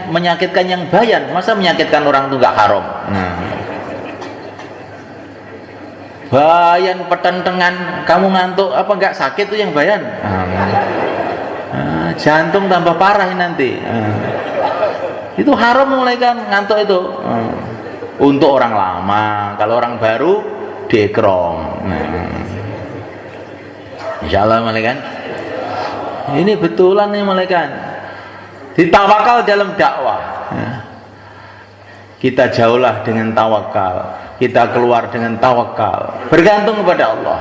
menyakitkan yang bayan, masa menyakitkan orang tuh nggak haram? Bayan petentengan, kamu ngantuk apa nggak sakit tuh yang bayan? Jantung tambah parah nanti. Itu haram mulai kan ngantuk itu. Untuk orang lama, kalau orang baru diikram. Insyaallah malaikat. Ini betulan nih malaikat. Ditawakal dalam dakwah. Kita jauhlah dengan tawakal. Kita keluar dengan tawakal. Bergantung kepada Allah.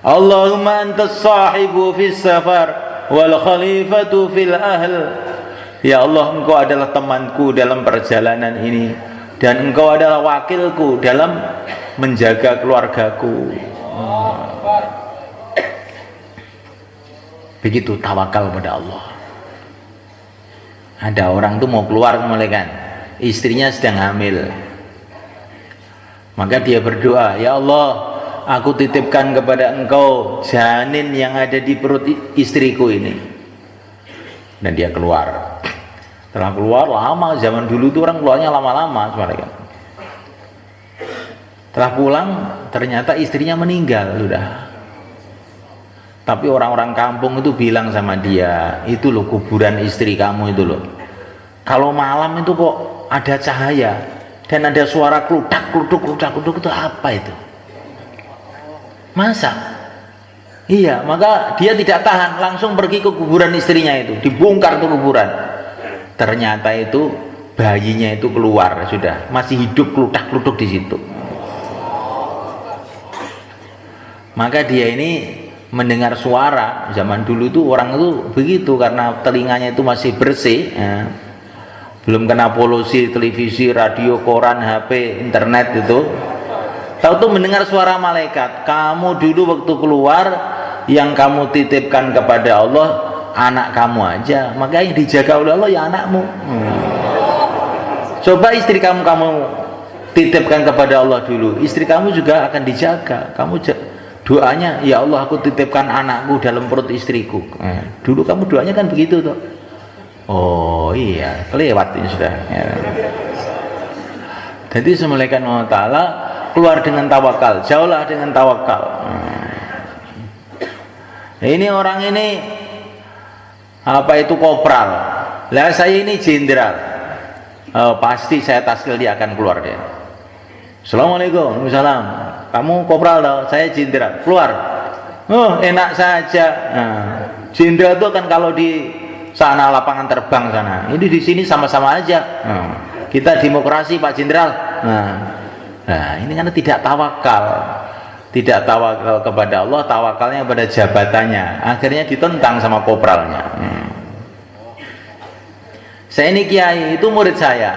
Allahumma antas sahibu fis safar wal khalifatu fil ahl. Ya Allah, Engkau adalah temanku dalam perjalanan ini, dan Engkau adalah wakilku dalam menjaga keluargaku. Begitu tawakal pada Allah. Ada orang tuh mau keluar malaikat, istrinya sedang hamil, maka dia berdoa, ya Allah, aku titipkan kepada Engkau janin yang ada di perut istriku ini. Dan dia keluar. Setelah keluar lama, zaman dulu tuh orang keluarnya lama-lama malaikat. Setelah pulang ternyata istrinya meninggal sudah. Tapi orang-orang kampung itu bilang sama dia, itu loh kuburan istri kamu itu loh. Kalau malam itu kok ada cahaya dan ada suara kludak itu apa itu? Masa? Iya, maka dia tidak tahan, langsung pergi ke kuburan istrinya itu, dibongkar tuh kuburan. Ternyata itu bayinya itu keluar sudah, masih hidup kludak di situ. Maka dia ini mendengar suara, zaman dulu itu orang itu begitu karena telinganya itu masih bersih, ya. Belum kena polusi televisi, radio, koran, HP, internet itu. tahu tuh mendengar suara malaikat. Kamu dulu waktu keluar yang kamu titipkan kepada Allah anak kamu aja, maka yang dijaga oleh Allah ya anakmu. Coba istri kamu titipkan kepada Allah dulu, istri kamu juga akan dijaga. Kamu doanya, ya Allah aku titipkan anakku dalam perut istriku. Dulu kamu doanya kan begitu tuh. Oh iya, kelewat ini sudah. Jadi semulaikan Allah Ta'ala keluar dengan tawakal, jauhlah dengan tawakal. Ini orang ini apa itu kopral, lah saya ini jenderal. Pasti saya taskil dia akan keluar dia. Assalamualaikum, waalaikumsalam. Kamu kopral tau, saya jenderal. Keluar. Oh enak saja. Jenderal itu kan kalau di sana lapangan terbang sana. Ini di sini sama-sama aja. Kita demokrasi Pak Jenderal. Nah ini karena tidak tawakal. Tidak tawakal kepada Allah, tawakalnya pada jabatannya. Akhirnya ditentang sama kopralnya. Saya ini kiai, itu murid saya.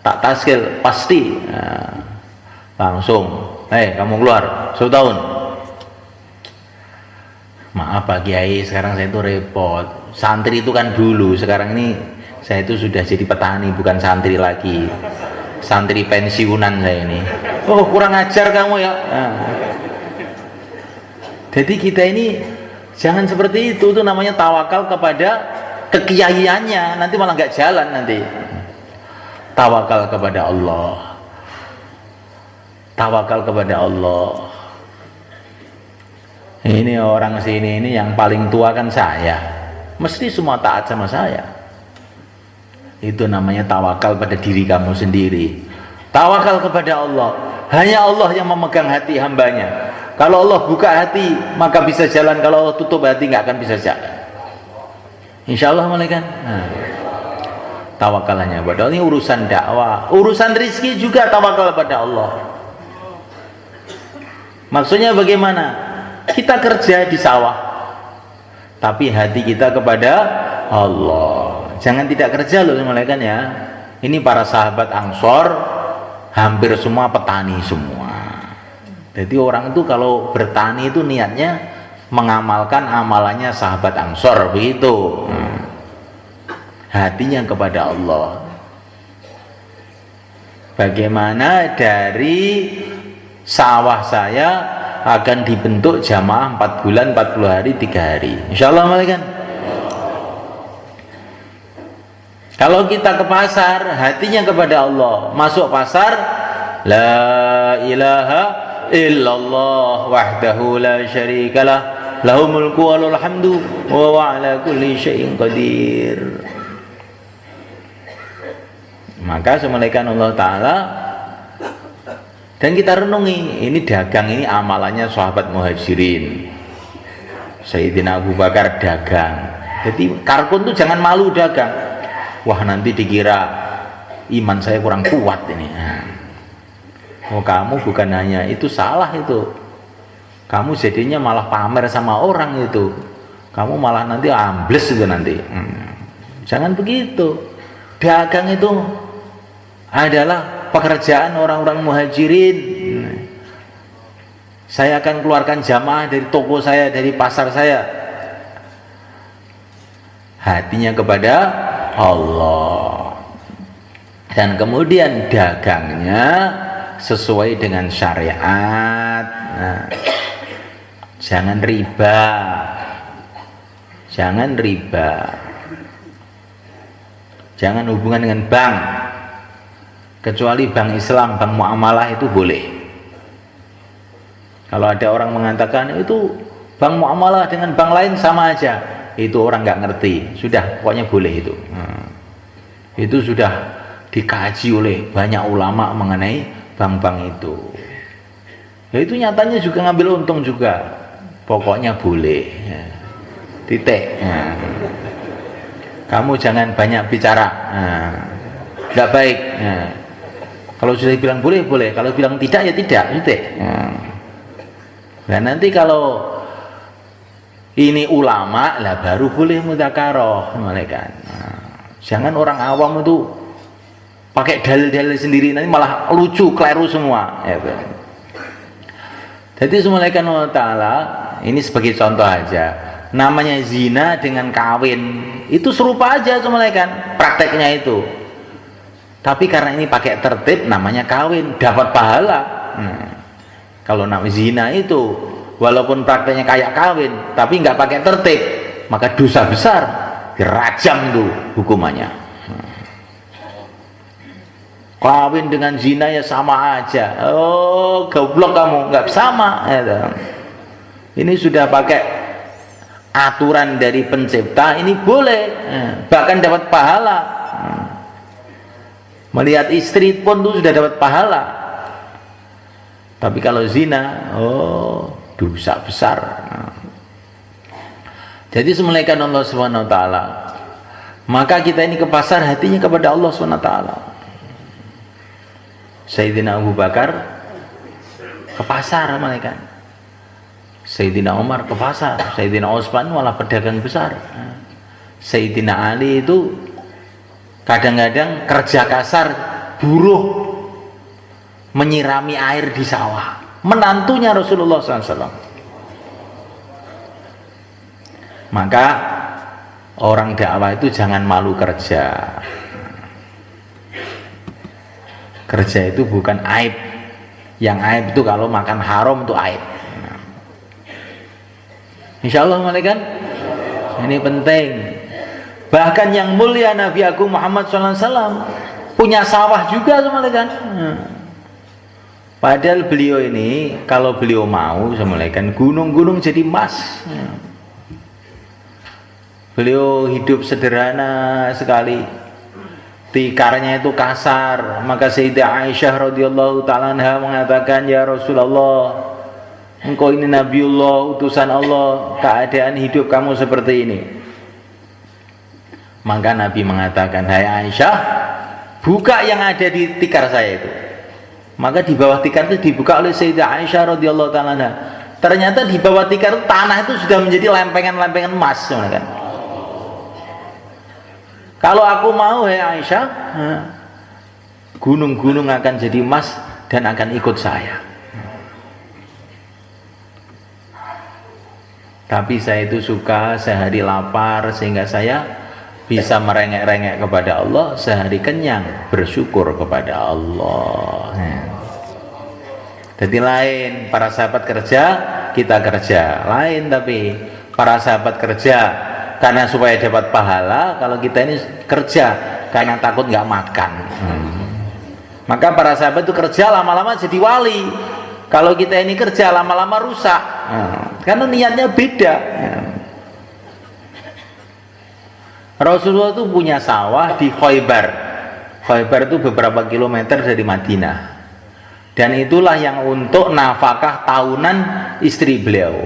Tak taskil, pasti. Langsung, kamu keluar, 1 tahun. Maaf Pak Kiai, sekarang saya itu repot. Santri itu kan dulu, sekarang ini saya itu sudah jadi petani, bukan santri lagi. Santri pensiunan saya ini. Oh kurang ajar kamu ya. Jadi kita ini jangan seperti itu namanya tawakal kepada kekiaiannya, nanti malah nggak jalan nanti. Tawakal kepada Allah. Tawakal kepada Allah. Ini orang sini ini yang paling tua kan saya. Mesti semua taat sama saya. Itu namanya tawakal pada diri kamu sendiri. Tawakal kepada Allah. Hanya Allah yang memegang hati hambanya. Kalau Allah buka hati maka bisa jalan, kalau Allah tutup hati nggak akan bisa jalan. Insya Allah malaikat. Tawakalnya pada Allah. Ini urusan dakwah, urusan rizki juga tawakal pada Allah. Maksudnya bagaimana? Kita kerja di sawah tapi hati kita kepada Allah. Jangan tidak kerja loh malaikat ya. Ini para sahabat Ansor hampir semua petani semua. Jadi orang itu kalau bertani itu niatnya mengamalkan amalannya sahabat Ansor begitu. Hatinya kepada Allah. Bagaimana dari sawah saya akan dibentuk jamaah 4 bulan 40 hari 3 hari. Insyaallah malaikat. Kalau kita ke pasar, hatinya kepada Allah. Masuk pasar, la ilaha illallah wahdahu la syarikalah, lahul mulku wa lahul hamdu wa ala kulli syai'in qadir. Maka semulaikan Allah Ta'ala. Dan kita renungi, ini dagang ini amalannya sahabat muhajirin. Sayyidina Abu Bakar dagang. Jadi karkun tuh jangan malu dagang. Wah nanti dikira iman saya kurang kuat ini. Oh kamu bukan hanya itu, salah itu. Kamu jadinya malah pamer sama orang itu. Kamu malah nanti ambles itu nanti. Jangan begitu. Dagang itu adalah pekerjaan orang-orang muhajirin. Saya akan keluarkan jamaah dari toko saya, dari pasar saya. Hatinya kepada Allah. Dan kemudian dagangnya sesuai dengan syariat. Jangan riba. Jangan riba. Jangan hubungan dengan bank. Kecuali bank Islam, bank muamalah itu boleh. Kalau ada orang mengatakan itu bank muamalah dengan bank lain sama aja, itu orang nggak ngerti. Sudah, pokoknya boleh itu. Itu sudah dikaji oleh banyak ulama mengenai bank-bank itu. Ya itu nyatanya juga ngambil untung juga. Pokoknya boleh. Titik. Kamu jangan banyak bicara. Nggak baik. Kalau sudah bilang boleh, boleh. Kalau bilang tidak, ya tidak. Titik. Nah nanti kalau ini ulama lah baru boleh mudzakarah malaikat. Jangan orang awam itu pakai dalil-dalil sendiri, nanti malah lucu, keliru semua. Ya, jadi semulaikan Allah Ta'ala, ini sebagai contoh aja, namanya zina dengan kawin itu serupa aja semulaikan prakteknya itu, tapi karena ini pakai tertib namanya kawin, dapat pahala. Kalau namanya zina itu walaupun prakteknya kayak kawin tapi nggak pakai tertib, maka dosa besar, dirajam itu hukumannya. Kawin dengan zina ya sama aja. Oh, goblok kamu, nggak sama. Ini sudah pakai aturan dari pencipta, ini boleh, bahkan dapat pahala. Melihat istri pun tuh sudah dapat pahala. Tapi kalau zina, oh, dosa besar. Jadi semulaikan Allah Subhanahu Wa Taala, maka kita ini ke pasar hatinya kepada Allah Subhanahu Wa Taala. Sayyidina Abu Bakar ke pasar malaikat, Sayyidina Umar ke pasar, Sayyidina Utsman malah pedagang besar, Sayyidina Ali itu kadang-kadang kerja kasar, buruh menyirami air di sawah, menantunya Rasulullah SAW. Maka orang dakwah itu jangan malu kerja. Kerja itu bukan aib. Yang aib itu kalau makan haram itu aib. Insya Allah malaikat, ini penting. Bahkan yang mulia Nabi Agung Muhammad SAW punya sawah juga malaikat. Padahal beliau ini kalau beliau mau malaikat, gunung-gunung jadi emas. Beliau hidup sederhana sekali. Tikarnya itu kasar, maka Sayyidah Aisyah radhiyallahu ta'ala anha mengatakan, ya Rasulullah, engkau ini Nabiullah, utusan Allah, keadaan hidup kamu seperti ini. Maka Nabi mengatakan, hai Aisyah, buka yang ada di tikar saya itu. Maka di bawah tikar itu dibuka oleh Sayyidah Aisyah radhiyallahu ta'ala anha. Ternyata di bawah tikar itu tanah itu sudah menjadi lempengan-lempengan emas, kan? Kalau aku mau, hai Aisyah, gunung-gunung akan jadi emas dan akan ikut saya. Tapi saya itu suka sehari lapar sehingga saya bisa merengek-rengek kepada Allah, sehari kenyang bersyukur kepada Allah. Jadi lain, para sahabat kerja, kita kerja. Lain tapi para sahabat kerja karena supaya dapat pahala, kalau kita ini kerja karena takut nggak makan. Maka para sahabat itu kerja lama-lama jadi wali. Kalau kita ini kerja lama-lama rusak, karena niatnya beda. Rasulullah itu punya sawah di Khaybar. Khaybar itu beberapa kilometer dari Madinah. Dan itulah yang untuk nafkah tahunan istri beliau.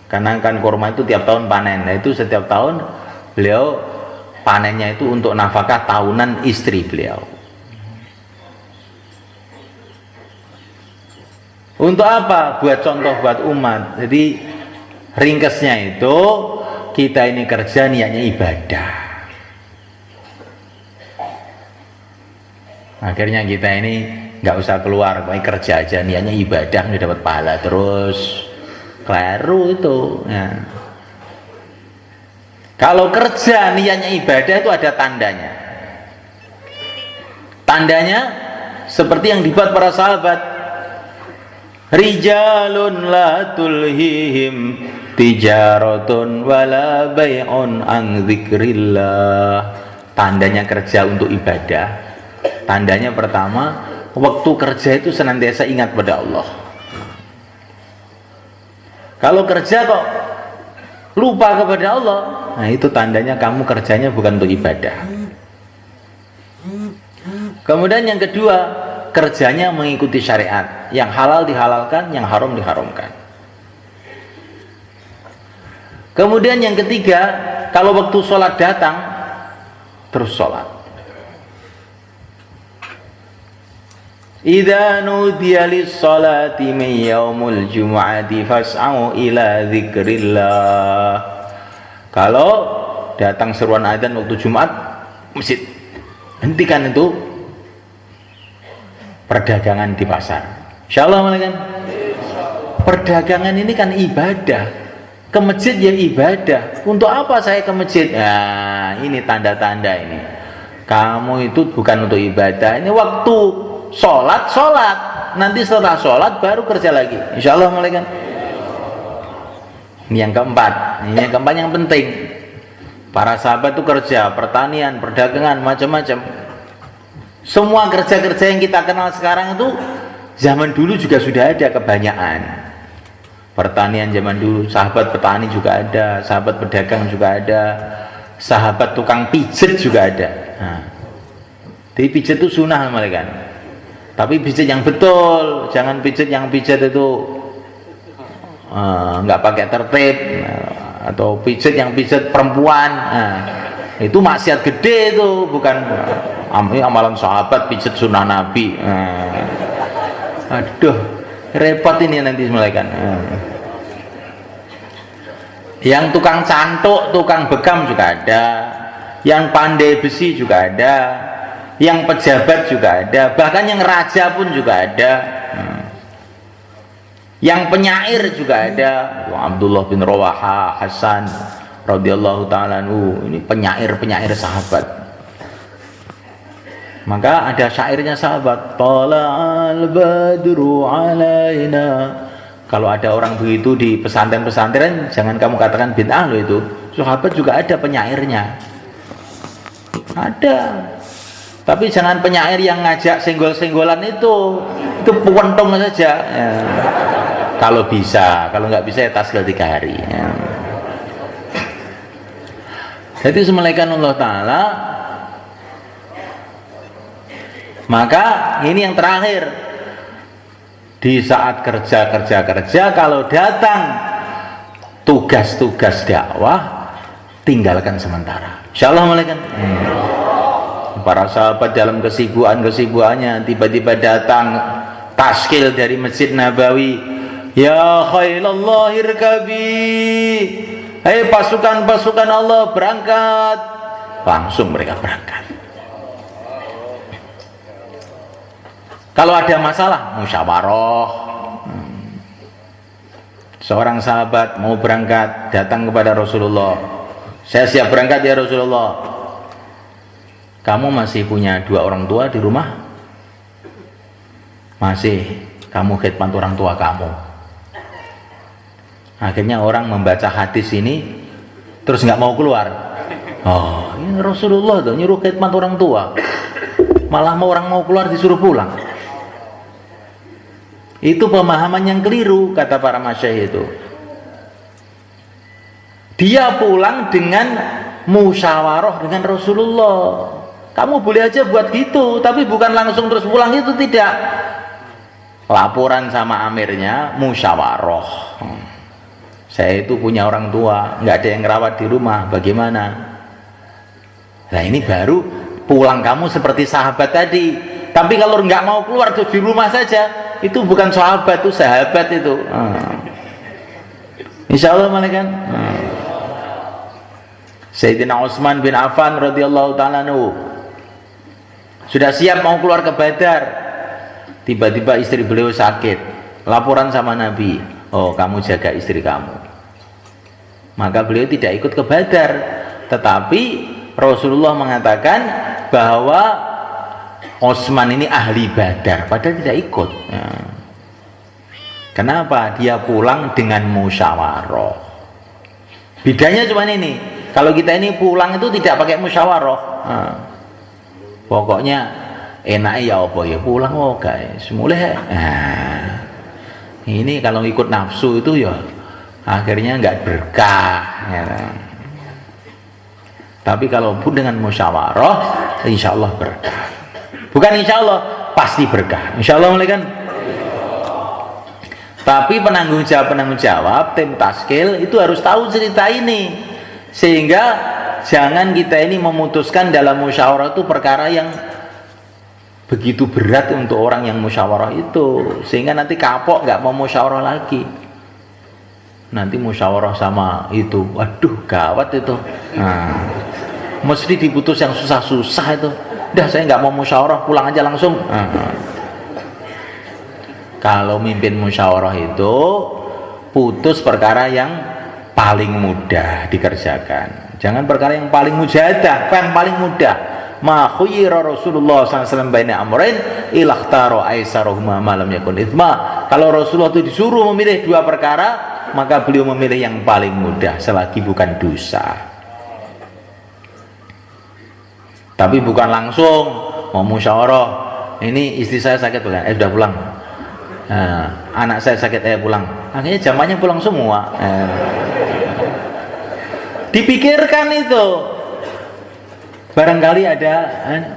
Karena kan kurma itu tiap tahun panen, nah itu setiap tahun beliau panennya itu untuk nafkah tahunan istri beliau. Untuk apa? Buat contoh buat umat. Jadi ringkesnya itu kita ini kerja niatnya ibadah. Akhirnya kita ini nggak usah keluar, kerja aja niatnya ibadah, udah dapat pahala terus. Keliru itu ya. Kalau kerja niatnya ibadah itu ada tandanya. Tandanya seperti yang dibuat para sahabat, rijalun la tulhihim tijaratun wala bai'un an dzikrillah. Tandanya kerja untuk ibadah, tandanya pertama, waktu kerja itu senantiasa ingat pada Allah. Kalau kerja kok lupa kepada Allah, nah itu tandanya kamu kerjanya bukan untuk ibadah. Kemudian yang kedua, kerjanya mengikuti syariat, yang halal dihalalkan, yang haram diharamkan. Kemudian yang ketiga, kalau waktu sholat datang, terus sholat. Idza nudiya lis-salati min yaumil jumu'ati fas'au ila dzikrillah. Kalau datang seruan adzan waktu Jumat, masjid, hentikan itu perdagangan di pasar. Insyaallah kan. Perdagangan ini kan ibadah. Ke masjid ya ibadah. Untuk apa saya ke masjid? Nah, ini tanda-tanda ini. Kamu itu bukan untuk ibadah. Ini waktu sholat. Nanti setelah sholat baru kerja lagi. Insyaallah kan. Ini yang keempat. Ini yang keempat yang penting. Para sahabat itu kerja, pertanian, perdagangan, macam-macam. Semua kerja-kerja yang kita kenal sekarang itu zaman dulu juga sudah ada kebanyakan. Pertanian zaman dulu, sahabat petani juga ada, sahabat pedagang juga ada, sahabat tukang pijet juga ada. Nah, jadi pijet itu sunnah mereka. Tapi pijet yang betul, jangan pijet yang pijet itu nggak pakai tertib, atau pijet yang pijet perempuan. Nah, itu maksiat gede itu, bukan amalan sahabat pijet sunnah Nabi. Aduh, repot ini nanti mereka. Yang tukang cantuk, tukang bekam juga ada, yang pandai besi juga ada, yang pejabat juga ada, bahkan yang raja pun juga ada, yang penyair juga ada. Abdullah bin Rawaha, Hasan radhiyallahu ta'ala anhu, ini penyair sahabat. Maka ada syairnya sahabat, tala'al badru alaina. Kalau ada orang begitu di pesantren-pesantren, jangan kamu katakan bid'ah loh itu. Sahabat juga ada penyairnya. Ada. Tapi jangan penyair yang ngajak senggol-senggolan itu puwentung saja. Ya. Kalau bisa, kalau nggak bisa ya taslil 3 hari. Ya. Jadi semalakan Allah Ta'ala. Maka ini yang terakhir. Di saat kerja, kalau datang tugas-tugas dakwah, tinggalkan sementara. Insyaallah malaikat. Para sahabat dalam kesibukannya tiba-tiba datang taskil dari Masjid Nabawi. Ya khailallah irkabi. Hei pasukan-pasukan Allah berangkat. Langsung mereka berangkat. Kalau ada masalah, musyawarah. Seorang sahabat mau berangkat, datang kepada Rasulullah. Saya siap berangkat ya Rasulullah. Kamu masih punya 2 orang tua di rumah? Masih. Kamu khidmat orang tua kamu. Akhirnya orang membaca hadis ini, terus nggak mau keluar. Oh, ini Rasulullah tuh nyuruh khidmat orang tua. Malah orang mau keluar disuruh pulang. Itu pemahaman yang keliru, kata para masyayikh itu. Dia pulang dengan musyawarah dengan Rasulullah. Kamu boleh aja buat gitu, tapi bukan langsung terus pulang, itu tidak. Laporan sama amirnya, musyawarah. Saya itu punya orang tua, nggak ada yang ngerawat di rumah, bagaimana? Nah ini baru pulang kamu seperti sahabat tadi. Tapi kalau nggak mau keluar tuh di rumah saja, itu bukan sahabat, itu sahabat itu. Insyaallah malaikat. Sayyidina Utsman bin Affan radhiyallahu ta'ala anhu sudah siap mau keluar ke Badar. Tiba-tiba istri beliau sakit. Laporan sama Nabi, oh kamu jaga istri kamu. Maka beliau tidak ikut ke Badar. Tetapi Rasulullah mengatakan bahwa Utsman ini ahli Badar, padahal tidak ikut. Ya. Kenapa? Dia pulang dengan musyawarah. Bedanya cuma ini. Kalau kita ini pulang itu tidak pakai musyawarah. Nah, pokoknya enak ya apa ya pulang oh guys, mulai. Nah, ini kalau ikut nafsu itu ya akhirnya nggak berkah. Ya. Tapi kalau pun dengan musyawarah, insya Allah berkah. Bukan insya Allah, pasti berkah. Insya Allah mulai kan. Tapi penanggung jawab tim taskil itu harus tahu cerita ini, sehingga jangan kita ini memutuskan dalam musyawarah itu perkara yang begitu berat untuk orang yang musyawarah itu, sehingga nanti kapok nggak mau musyawarah lagi. Nanti musyawarah sama itu, waduh gawat itu. Nah, mesti diputus yang susah-susah itu. Udah saya nggak mau musyawarah, pulang aja langsung. Kalau mimpin musyawarah itu putus perkara yang paling mudah dikerjakan. Jangan perkara yang paling mujahadah, yang paling mudah. Ma khuyira Rasulullah SAW baina amrain ilakhtaro aisarohuma malam yakun ithma. Kalau Rasulullah itu disuruh memilih dua perkara, maka beliau memilih yang paling mudah selagi bukan dosa. Tapi bukan langsung mau musyawarah, ini istri saya sakit bukan? Sudah pulang. Nah, anak saya sakit, pulang. Akhirnya jamaahnya pulang semua. Dipikirkan itu. Barangkali ada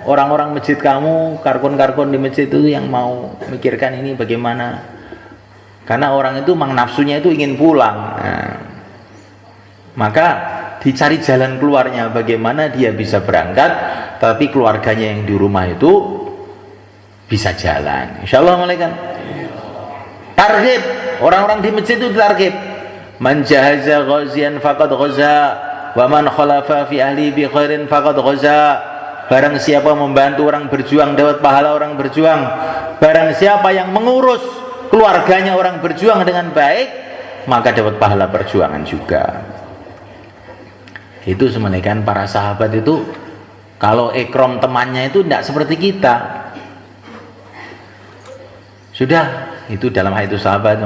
orang-orang masjid kamu, karkun-karkun di masjid itu yang mau mikirkan ini bagaimana. Karena orang itu memang nafsunya itu ingin pulang. Maka dicari jalan keluarnya, bagaimana dia bisa berangkat tapi keluarganya yang di rumah itu bisa jalan. Insyaallah malaikat. Targhib, orang-orang di masjid itu targhib. Man jahaza ghazian faqad ghaza wa man khalafa fi ahli bi khairin faqad ghaza. Barang siapa membantu orang berjuang dapat pahala orang berjuang. Barang siapa yang mengurus keluarganya orang berjuang dengan baik, maka dapat pahala perjuangan juga. Itu semenaikan para sahabat itu, kalau ikram temannya itu tidak seperti kita. Sudah, itu dalam hal itu sahabat.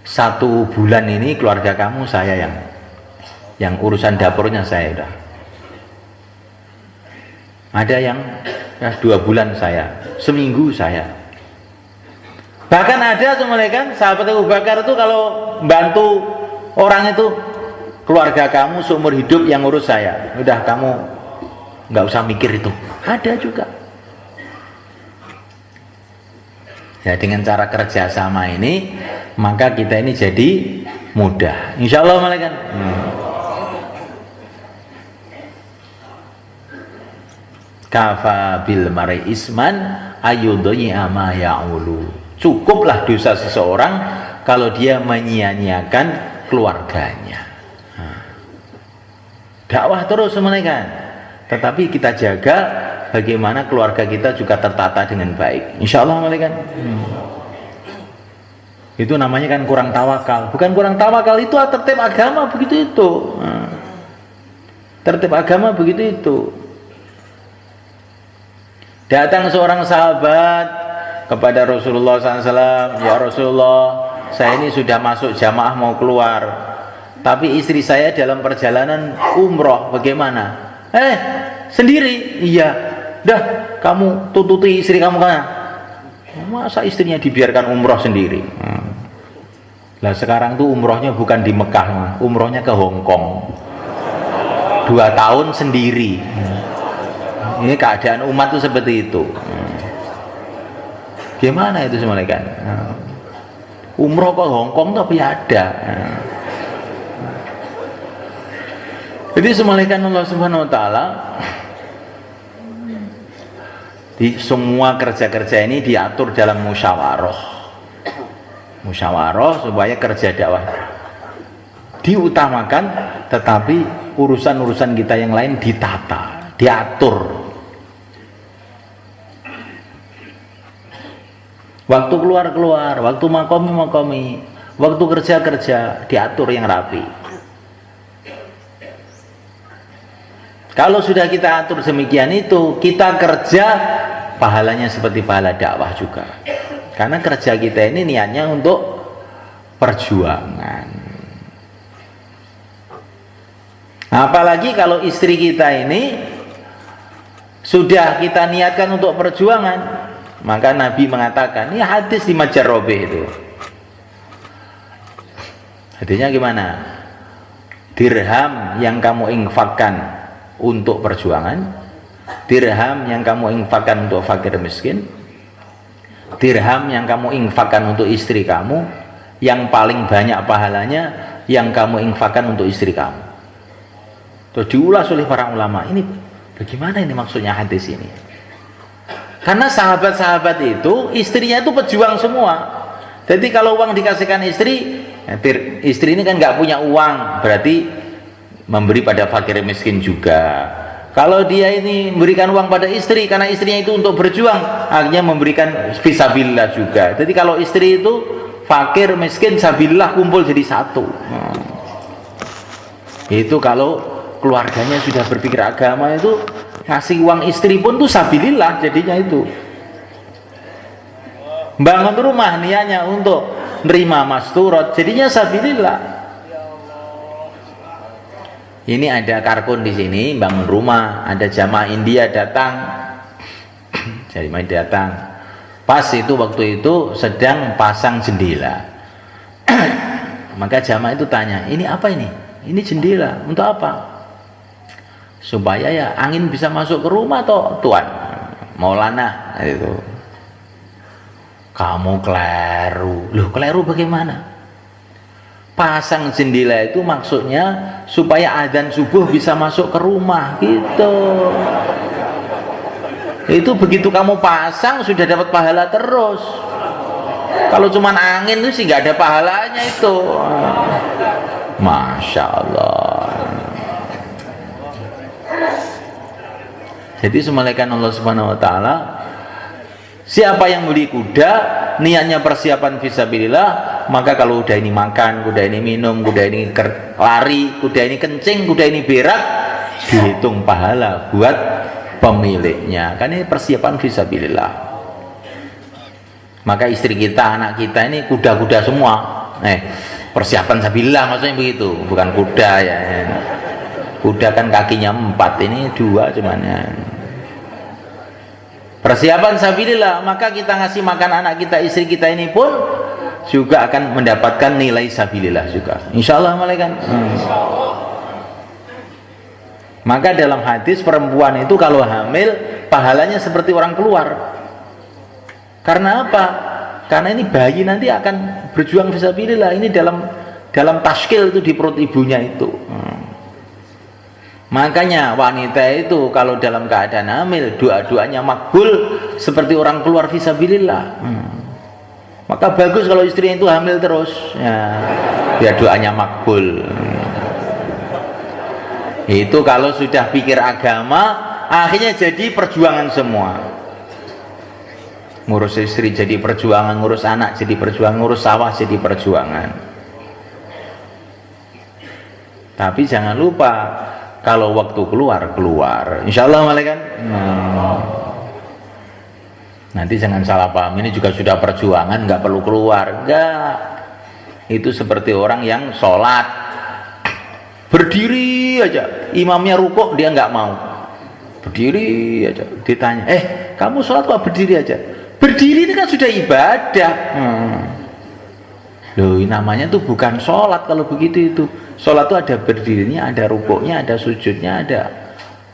1 bulan ini keluarga kamu saya yang urusan dapurnya saya udah. Ada yang 2 bulan saya, seminggu saya. Bahkan ada semelaikan sahabat Abu Bakar itu kalau bantu orang itu, keluarga kamu seumur hidup yang urus saya, udah kamu nggak usah mikir itu. Ada juga. Ya, dengan cara kerjasama ini maka kita ini jadi mudah. Insya Allah malaikat. Kafa bil mari isman ayudhi ama ya'ulu. Cukuplah dosa seseorang kalau dia menyia-nyiakan keluarganya. Dakwah terus malaikat. Tetapi kita jaga bagaimana keluarga kita juga tertata dengan baik. Insya Allah malaikat. Itu namanya kan kurang tawakal. Bukan kurang tawakal, itu tertib agama begitu itu. Tertib agama begitu itu. Datang seorang sahabat kepada Rasulullah SAW, ya Rasulullah, saya ini sudah masuk jamaah mau keluar, tapi istri saya dalam perjalanan umroh, bagaimana? Sendiri? Iya. Dah, kamu tututi istri kamu kan? Masa istrinya dibiarkan umroh sendiri? Lah sekarang tuh umrohnya bukan di Mekah, umrohnya ke Hong Kong. 2 tahun sendiri. Ini keadaan umat tuh seperti itu. Gimana itu semalekan? Umroh ke Hong Kong tapi ada. Jadi semalekan Allah Subhanahu Wa Taala. Di semua kerja-kerja ini diatur dalam musyawarah supaya kerja dakwah diutamakan, tetapi urusan-urusan kita yang lain ditata, diatur. Waktu keluar-keluar, waktu makomi, waktu kerja-kerja diatur yang rapi. Kalau sudah kita atur demikian itu, kita kerja pahalanya seperti pahala dakwah juga. Karena kerja kita ini niatnya untuk perjuangan. Apalagi kalau istri kita ini sudah kita niatkan untuk perjuangan, maka Nabi mengatakan, ini hadis di Majarrobih itu. Hadisnya gimana? Dirham yang kamu infakkan untuk perjuangan, dirham yang kamu infakkan untuk fakir miskin, dirham yang kamu infakkan untuk istri kamu, yang paling banyak pahalanya yang kamu infakkan untuk istri kamu. Terus diulas oleh para ulama, ini bagaimana ini maksudnya hadis ini? Karena sahabat-sahabat itu istrinya itu pejuang semua. Jadi kalau uang dikasihkan istri ini kan nggak punya uang, berarti memberi pada fakir miskin juga. Kalau dia ini memberikan uang pada istri karena istrinya itu untuk berjuang, akhirnya memberikan fisabilillah juga. Jadi kalau istri itu fakir, miskin, sabilillah kumpul jadi satu. Itu kalau keluarganya sudah berpikir agama, itu ngasih uang istri pun tuh sabilillah jadinya itu. Bangun rumah niatnya untuk nerima masturat, jadinya sabilillah. Ini ada karkun di sini bangun rumah, ada jamaah India datang, jamaah datang. Pas itu waktu itu sedang pasang jendela. Maka jamaah itu tanya, ini apa ini? Ini jendela untuk apa? Supaya ya angin bisa masuk ke rumah toh tuan. Maulana itu. Kamu keliru. Loh, keliru bagaimana? Pasang jendela itu maksudnya supaya adzan subuh bisa masuk ke rumah gitu. Itu begitu kamu pasang sudah dapat pahala terus. Kalau cuman angin itu sih nggak ada pahalanya itu. Masya Allah. Jadi semalakan Allah Subhanahu Wa Taala, siapa yang beli kuda niatnya persiapan fisabilillah, maka kalau kuda ini makan, kuda ini minum, kuda ini lari, kuda ini kencing, kuda ini berak, dihitung pahala buat pemiliknya. Kan ini persiapan fisabilillah. Maka istri kita, anak kita ini kuda-kuda semua. Persiapan sabilillah maksudnya begitu, bukan kuda ya. Kuda kan kakinya 4, ini 2 cuman ya. Persiapan sabilillah, maka kita ngasih makan anak kita, istri kita ini pun juga akan mendapatkan nilai sabilillah juga. Insyaallah malaikat. Maka dalam hadis perempuan itu kalau hamil pahalanya seperti orang keluar. Karena apa? Karena ini bayi nanti akan berjuang fisabilillah. Ini dalam taskil itu di perut ibunya itu. Makanya wanita itu kalau dalam keadaan hamil doa-doanya makbul seperti orang keluar fisabilillah. Maka bagus kalau istrinya itu hamil terus ya, biar doanya makbul. Itu kalau sudah pikir agama akhirnya jadi perjuangan semua. Ngurus istri jadi perjuangan, ngurus anak jadi perjuangan, ngurus sawah jadi perjuangan. Tapi jangan lupa kalau waktu keluar, insya Allah malaikat. Nanti jangan salah paham, ini juga sudah perjuangan, nggak perlu keluar. Enggak, itu seperti orang yang sholat berdiri aja, imamnya rukuk dia nggak mau, berdiri aja. Ditanya, kamu sholat kok berdiri aja? Berdiri ini kan sudah ibadah. Loh, namanya tuh bukan sholat kalau begitu itu. Sholat itu ada berdirinya, ada rukuknya, ada sujudnya, ada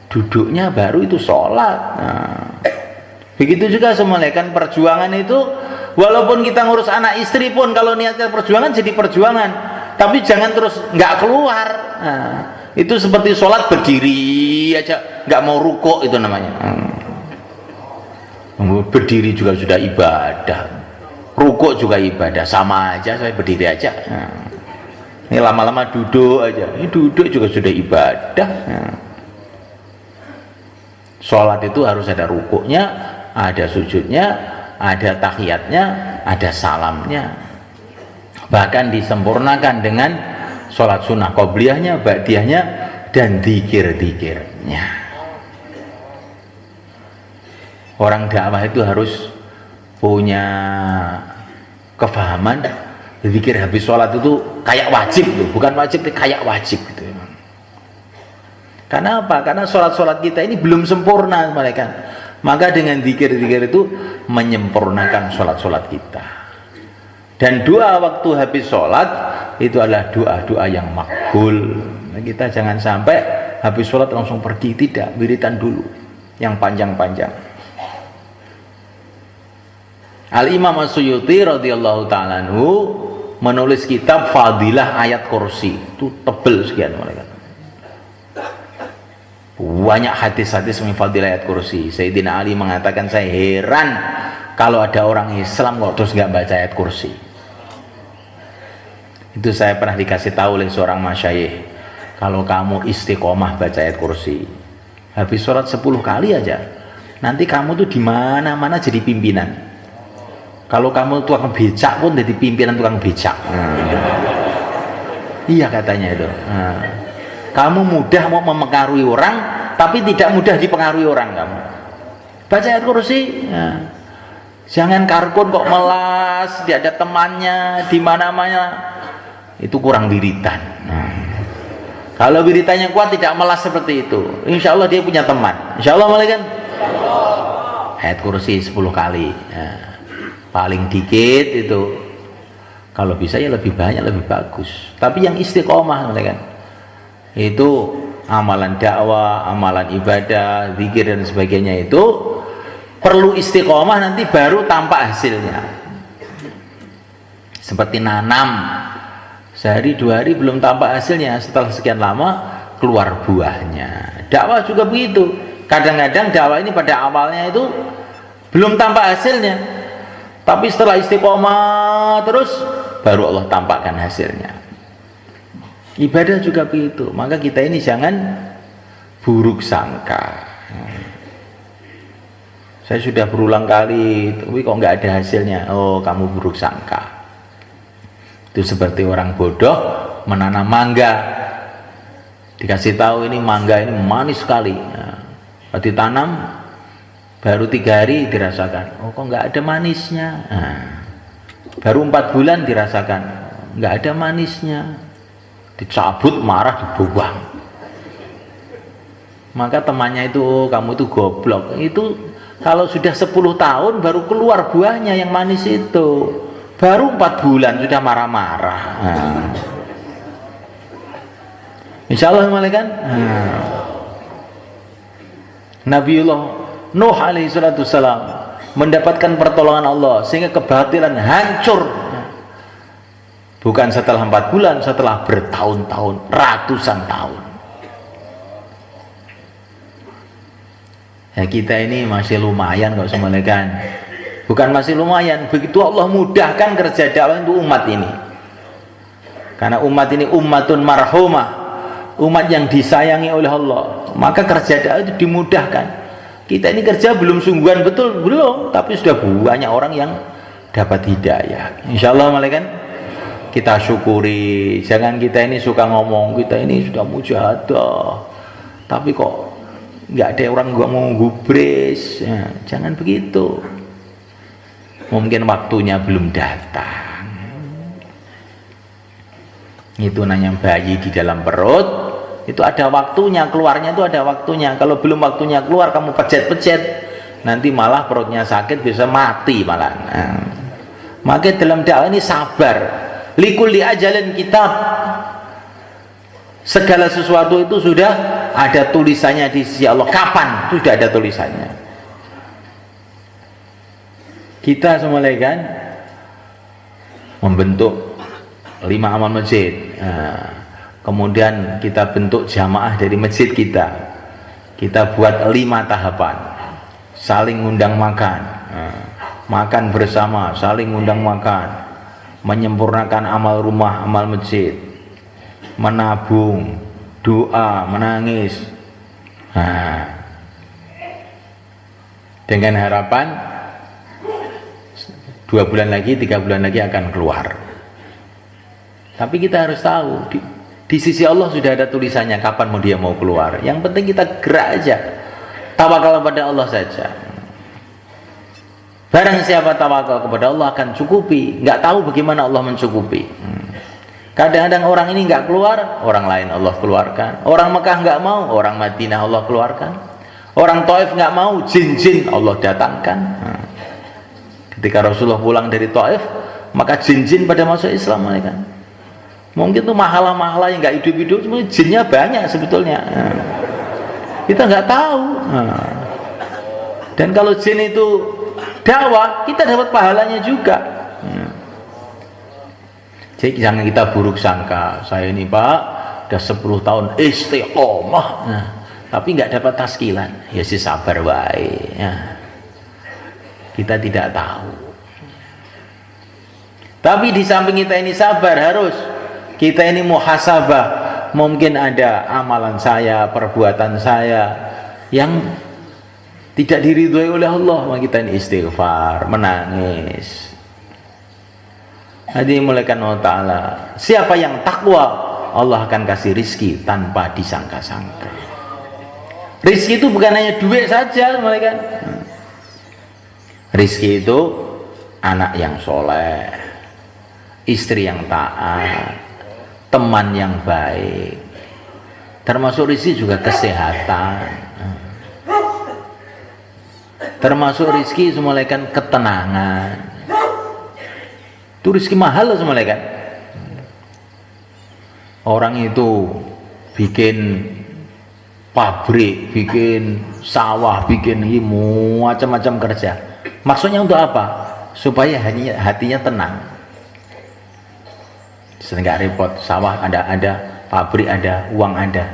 duduknya, baru itu sholat. Begitu juga semalakan perjuangan itu, walaupun kita ngurus anak istri pun kalau niatnya perjuangan jadi perjuangan, tapi jangan terus nggak keluar. Itu seperti sholat berdiri aja, nggak mau rukuk itu namanya. Berdiri juga sudah ibadah, rukuk juga ibadah, sama aja, saya berdiri aja. Ini lama-lama duduk aja, ini duduk juga sudah ibadah. Sholat itu harus ada rukuknya, ada sujudnya, ada tahiyatnya, ada salamnya. Bahkan disempurnakan dengan sholat sunnah qobliyahnya, ba'diyahnya, dan dzikir-dzikirnya. Orang dakwah itu harus punya kefahaman zikir habis sholat itu kayak wajib tuh, bukan wajib, kayak wajib gitu. Karena apa? Karena sholat-sholat kita ini belum sempurna mereka. Maka dengan zikir-zikir itu menyempurnakan sholat-sholat kita. Dan doa waktu habis sholat itu adalah doa-doa yang makbul. Nah, kita jangan sampai habis sholat langsung pergi, tidak, wiridan dulu yang panjang-panjang. Al-Imam As-Suyuti radhiyallahu ta'ala anhu menulis kitab Fadilah Ayat Kursi, itu tebel sekian mereka. Banyak hadis-hadis mengenai Fadilah Ayat Kursi. Sayyidina Ali mengatakan, saya heran kalau ada orang Islam kok terus nggak baca ayat kursi. Itu saya pernah dikasih tahu oleh seorang masyayikh, kalau kamu istiqomah baca ayat kursi, Habis sholat 10 kali aja, nanti kamu tuh di mana-mana jadi pimpinan. Kalau kamu tukang becak pun jadi pimpinan tukang becak. Iya katanya itu. Kamu mudah mau mempengaruhi orang, tapi tidak mudah dipengaruhi orang kamu. Baca ayat kursi. Jangan karkun kok melas, tidak ada temannya di mana-mana. Itu kurang wiritan. Kalau wiritannya kuat tidak melas seperti itu, insya Allah dia punya teman. Insya Allah malaikat. Ayat kursi 10 kali. Paling dikit itu. Kalau bisa ya lebih banyak lebih bagus. Tapi yang istiqomah malaikat. Itu amalan dakwah, amalan ibadah, zikir dan sebagainya itu perlu istiqomah, nanti baru tampak hasilnya. Seperti nanam, sehari 2 hari belum tampak hasilnya, setelah sekian lama keluar buahnya. Dakwah juga begitu. Kadang-kadang dakwah ini pada awalnya itu belum tampak hasilnya, tapi setelah istiqomah terus baru Allah tampakkan hasilnya. Ibadah juga begitu. Maka kita ini jangan buruk sangka. Saya sudah berulang kali, tapi kok nggak ada hasilnya. Oh, kamu buruk sangka. Itu seperti orang bodoh menanam mangga. Dikasih tahu ini mangga ini manis sekali. Nah, ditanam baru 3 hari dirasakan. Oh, kok nggak ada manisnya. Nah, baru 4 bulan dirasakan. Nggak ada manisnya. Dicabut, marah, dibuang. Maka temannya itu, oh, kamu itu goblok. Itu kalau sudah 10 tahun baru keluar buahnya yang manis itu. Baru 4 bulan sudah marah-marah. Insya Allah malaikat. Nabiullah Nuh alaihi salatu wassalam mendapatkan pertolongan Allah sehingga kebatilan hancur. Bukan setelah 4 bulan, setelah bertahun-tahun, ratusan tahun. Ya kita ini masih lumayan kok semalekan. Bukan masih lumayan, begitu Allah mudahkan kerja dakwah untuk umat ini. Karena umat ini ummatun marhumah, umat yang disayangi oleh Allah, maka kerja dakwah itu dimudahkan. Kita ini kerja belum sungguhan betul, belum, tapi sudah banyak orang yang dapat hidayah. Insya Allah malaikat. Kita syukuri, jangan kita ini suka ngomong, kita ini sudah mujahadah, tapi kok nggak ada orang gak mau gubris. Ya, jangan begitu. Mungkin waktunya belum datang. Itu nanya bayi di dalam perut, itu ada waktunya, keluarnya itu ada waktunya. Kalau belum waktunya keluar, kamu pecet-pecet, nanti malah perutnya sakit, bisa mati malah. Nah, maka dalam dakwah ini sabar. Likulli ajalin kitab. Segala sesuatu itu sudah ada tulisannya di sisi Allah. Kapan? Sudah ada tulisannya. Kita semua kan membentuk 5 amal masjid. Kemudian kita bentuk jamaah dari masjid kita. Kita buat 5 tahapan. Saling undang makan. Makan bersama, saling undang makan. Menyempurnakan amal rumah, amal masjid, menabung, doa, menangis. Nah, dengan harapan 2 bulan lagi, 3 bulan lagi akan keluar. Tapi kita harus tahu di sisi Allah sudah ada tulisannya kapan mau dia mau keluar. Yang penting kita gerak aja, tawakal kepada Allah saja. Barang siapa tawakal kepada Allah akan cukupi. Nggak tahu bagaimana Allah mencukupi. Kadang-kadang orang ini nggak keluar, orang lain Allah keluarkan. Orang Mekah nggak mau, orang Madinah Allah keluarkan. Orang Taif nggak mau, jin-jin Allah datangkan. Ketika Rasulullah pulang dari Taif, maka jin-jin pada masuk Islam mereka. Mungkin tuh mahala-mahala yang nggak hidup-hidup, cuma jinnya banyak sebetulnya. Kita nggak tahu. Dan kalau jin itu dakwah, kita dapat pahalanya juga. Jadi jangan kita buruk sangka, saya ini Pak udah 10 tahun istiqomah, tapi nggak dapat taskilan. Ya sih sabar wae. Kita tidak tahu. Tapi di samping kita ini sabar, harus kita ini muhasabah. Mungkin ada amalan saya, perbuatan saya yang tidak diridhoi oleh Allah, maka kita ini istighfar, menangis. Hadirin mulaikan Allah Ta'ala, siapa yang takwa, Allah akan kasih rizki tanpa disangka-sangka. Rizki itu bukan hanya duit saja, mulaikan. Rizki itu anak yang soleh, istri yang taat, teman yang baik, termasuk rizki juga kesehatan, termasuk rizki semulaikan ketenangan. Itu rizki mahal loh semulaikan. Orang itu bikin pabrik, bikin sawah, bikin himu, macam-macam kerja. Maksudnya untuk apa? Supaya hatinya tenang. Nggak repot, sawah ada, pabrik ada, uang ada.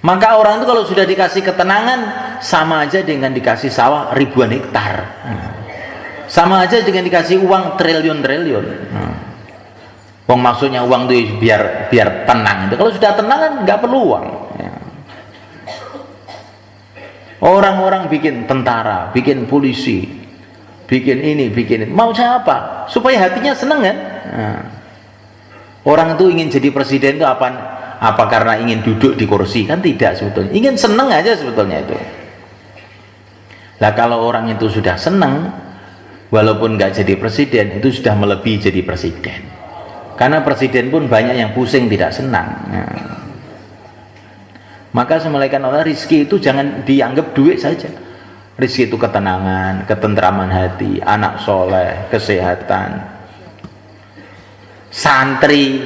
Maka orang itu kalau sudah dikasih ketenangan, sama aja dengan dikasih sawah ribuan hektar, sama aja dengan dikasih uang triliun-triliun. Maksudnya uang itu biar tenang. Kalau sudah tenang kan nggak perlu uang. Orang-orang bikin tentara, bikin polisi, bikin ini, bikin itu. Mau apa? Supaya hatinya senang kan? Orang itu ingin jadi presiden itu apa karena ingin duduk di kursi? Kan tidak sebetulnya. Ingin senang aja sebetulnya itu. Lah kalau orang itu sudah senang, walaupun nggak jadi presiden, itu sudah melebihi jadi presiden. Karena presiden pun banyak yang pusing tidak senang. Maka semulaikan Allah, rizki itu jangan dianggap duit saja. Rizki itu ketenangan, ketentraman hati, anak soleh, kesehatan, santri.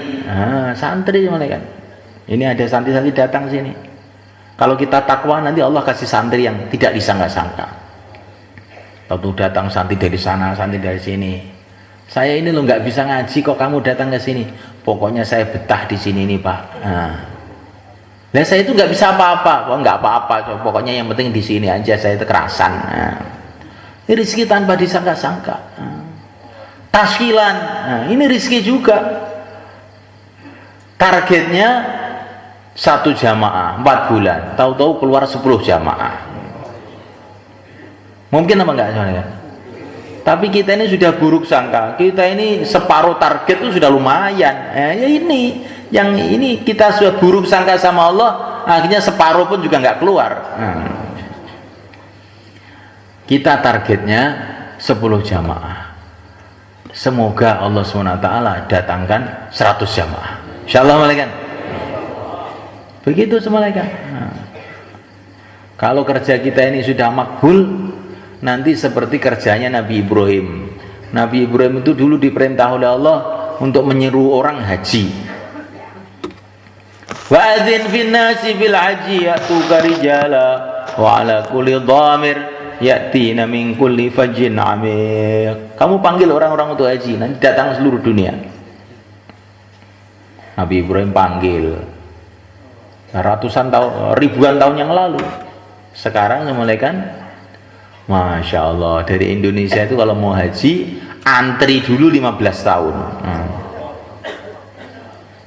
Santri semulaikan. Ini ada santri-santri datang sini. Kalau kita takwa, nanti Allah kasih santri yang tidak disangka-sangka. Lalu datang santri dari sana, santri dari sini. Saya ini lo nggak bisa ngaji kok kamu datang ke sini. Pokoknya saya betah di sini nih Pak. Nah, saya itu nggak bisa apa-apa. Oh, nggak apa-apa. Pokoknya yang penting di sini aja, saya itu kerasan. Ini rezeki tanpa disangka-sangka. Taskilan. Ini rezeki juga. Targetnya 1 jamaah 4 bulan. Tahu-tahu keluar 10 jamaah. Mungkin apa enggak sebenarnya? Tapi kita ini sudah buruk sangka, kita ini separuh target itu sudah lumayan. Ya ini, yang ini kita sudah buruk sangka sama Allah, akhirnya separuh pun juga nggak keluar. Kita targetnya 10 jamaah. Semoga Allah SWT datangkan 100 jamaah. Insyaallah malaikat. Begitu semalaikat. Kalau kerja kita ini sudah makbul, nanti seperti kerjanya Nabi Ibrahim. Nabi Ibrahim itu dulu diperintah oleh Allah untuk menyeru orang haji. Wa'adzin fin nasi bil haji ya'tuka rijala wa ala kulli dhamir ya'tina min kulli fajjin 'amiq. Kamu panggil orang-orang untuk haji, nanti datang seluruh dunia. Nabi Ibrahim panggil ratusan tahun, ribuan tahun yang lalu. Sekarang semulaikan, Masya Allah, dari Indonesia itu kalau mau haji antri dulu 15 tahun.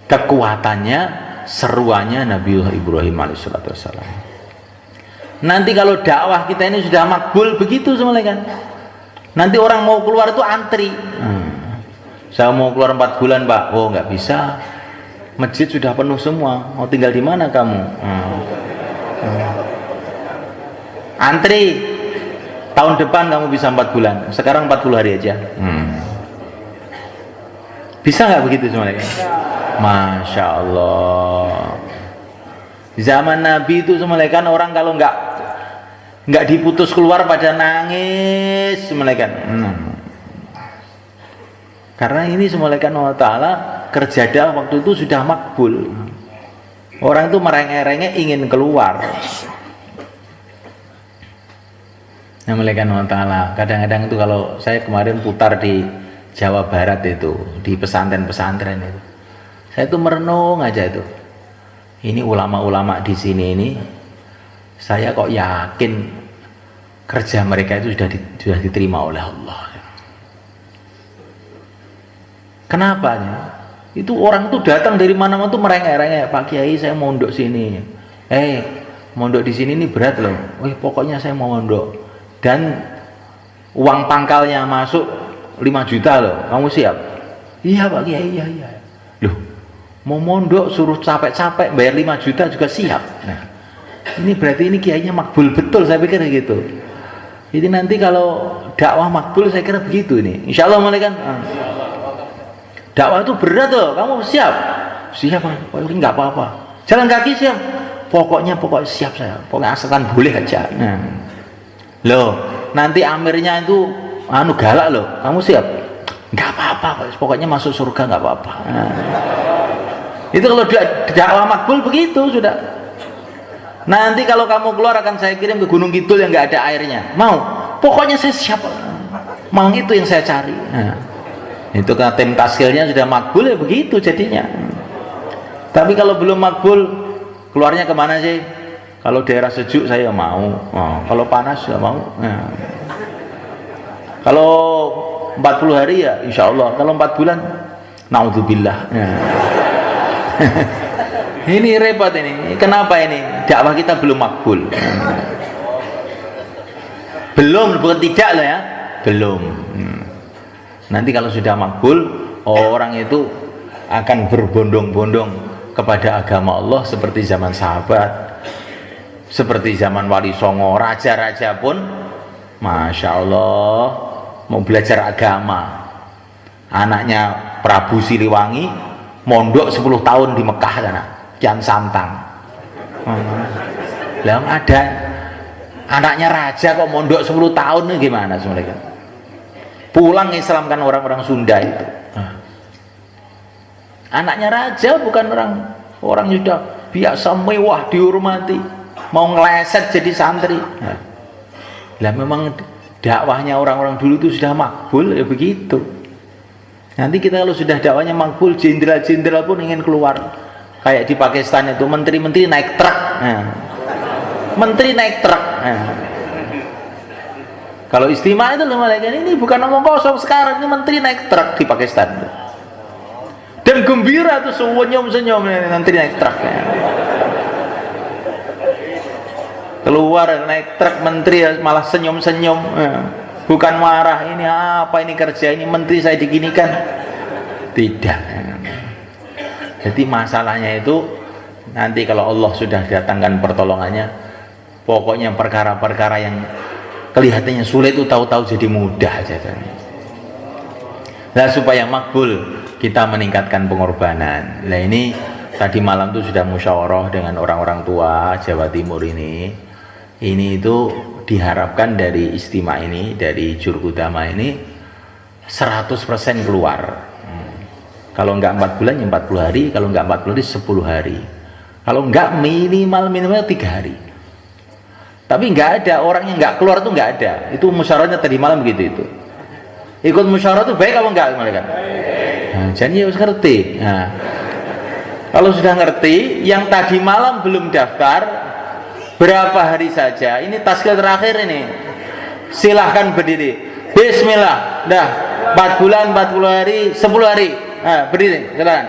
Kekuatannya, seruannya Nabiullah Ibrahim alaihissalam. Nanti kalau dakwah kita ini sudah makbul, begitu semua kan. Nanti orang mau keluar itu antri. Saya mau keluar 4 bulan Pak. Oh nggak bisa, masjid sudah penuh semua. Mau tinggal di mana kamu? Antri. Tahun depan kamu bisa 4 bulan, sekarang 40 hari aja. Bisa nggak begitu semuanya? Masya Allah. Zaman Nabi itu semuanya kan orang kalau nggak diputus keluar pada nangis semuanya kan. Karena ini semuanya kan Allah Ta'ala kerja dakwah waktu itu sudah makbul. Orang itu merengek-rengek ingin keluar. Namanya Allah Ta'ala. Kadang-kadang itu kalau saya kemarin putar di Jawa Barat itu, di pesantren-pesantren itu, saya itu merenung aja itu. Ini ulama-ulama di sini ini, saya kok yakin kerja mereka itu sudah diterima oleh Allah. Kenapa? Itu orang itu datang dari mana-mana tuh merengek-rengek, Pak Kiai saya mondok sini. mondok di sini ini berat loh. Pokoknya saya mau mondok. Dan uang pangkalnya masuk 5 juta loh. Kamu siap? Iya Pak Kiai, iya. Loh, mau mondok suruh capek-capek bayar 5 juta juga siap. Nah, ini berarti ini kiainya makbul betul, saya pikir gitu. Jadi nanti kalau dakwah makbul saya kira begitu ini. Insya Allah mulai kan. Dakwah itu berat loh, kamu siap? Siap Pak, enggak apa-apa. Jalan kaki siap? Pokoknya siap saya. Pokoknya asalkan boleh aja. Nah. Loh, nanti amirnya itu galak loh. Kamu siap? Enggak apa-apa, pokoknya masuk surga enggak apa-apa. Nah. Itu kalau dakwah makbul begitu sudah. Nanti kalau kamu keluar akan saya kirim ke Gunung Kidul yang enggak ada airnya. Mau? Pokoknya saya siap. Mang itu yang saya cari. Nah. Itu karena tim taskilnya sudah makbul ya begitu jadinya. Tapi kalau belum makbul, keluarnya kemana sih? Kalau daerah sejuk saya mau, kalau panas ya mau. Nah. Kalau 40 hari ya insya Allah. Kalau 4 bulan, naudzubillah. Nah. Ini repot ini. Kenapa ini? Dakwah kita belum makbul. Belum, bukan tidak lah ya. Belum. Nanti kalau sudah makbul, orang itu akan berbondong-bondong kepada agama Allah seperti zaman sahabat, seperti zaman Wali Songo. Raja-raja pun Masya Allah mau belajar agama. Anaknya Prabu Siliwangi mondok 10 tahun di Mekah sana, Kian Santang. Lah ada anaknya raja kok mondok 10 tahun nih, gimana sebenarnya? Pulang Islamkan orang-orang Sunda itu. Anaknya raja bukan orang sudah biasa mewah dihormati, mau ngeleset jadi santri. Lah memang dakwahnya orang-orang dulu itu sudah makbul ya begitu. Nanti kita kalau sudah dakwahnya makbul, jenderal-jenderal pun ingin keluar. Kayak di Pakistan itu menteri-menteri naik truk. Menteri naik truk. Kalau istimewa itu malaikat ini bukan ngomong kosong sekarang, ini menteri naik truk di Pakistan. Dan gembira tuh senyum-senyum menteri naik truk. Keluar naik truk menteri malah senyum-senyum. Bukan marah, ini apa ini kerja, ini menteri saya diginikan. Tidak. Jadi masalahnya itu nanti kalau Allah sudah datangkan pertolongannya, pokoknya perkara-perkara yang kelihatannya sulit itu tahu-tahu jadi mudah aja. Nah, supaya makbul kita meningkatkan pengorbanan. Nah ini tadi malam tuh sudah musyawarah dengan orang-orang tua Jawa Timur ini. Ini itu diharapkan dari istimewa ini, dari Jurkudama ini 100% keluar. Kalau enggak 4 bulan ya 40 hari, kalau enggak 40 hari 10 hari. Kalau enggak minimal 3 hari. Tapi nggak ada orang yang nggak keluar tuh, nggak ada. Itu musyawarahnya tadi malam begitu itu. Ikut musyawarah tuh baik kalau nggak mereka. Nah, jadi harus ngerti. Nah, kalau sudah ngerti, yang tadi malam belum daftar, berapa hari saja? Ini taskil terakhir ini. Silahkan berdiri. Bismillah. Dah 4 bulan, 40 hari, 10 hari. Nah, berdiri. Silakan.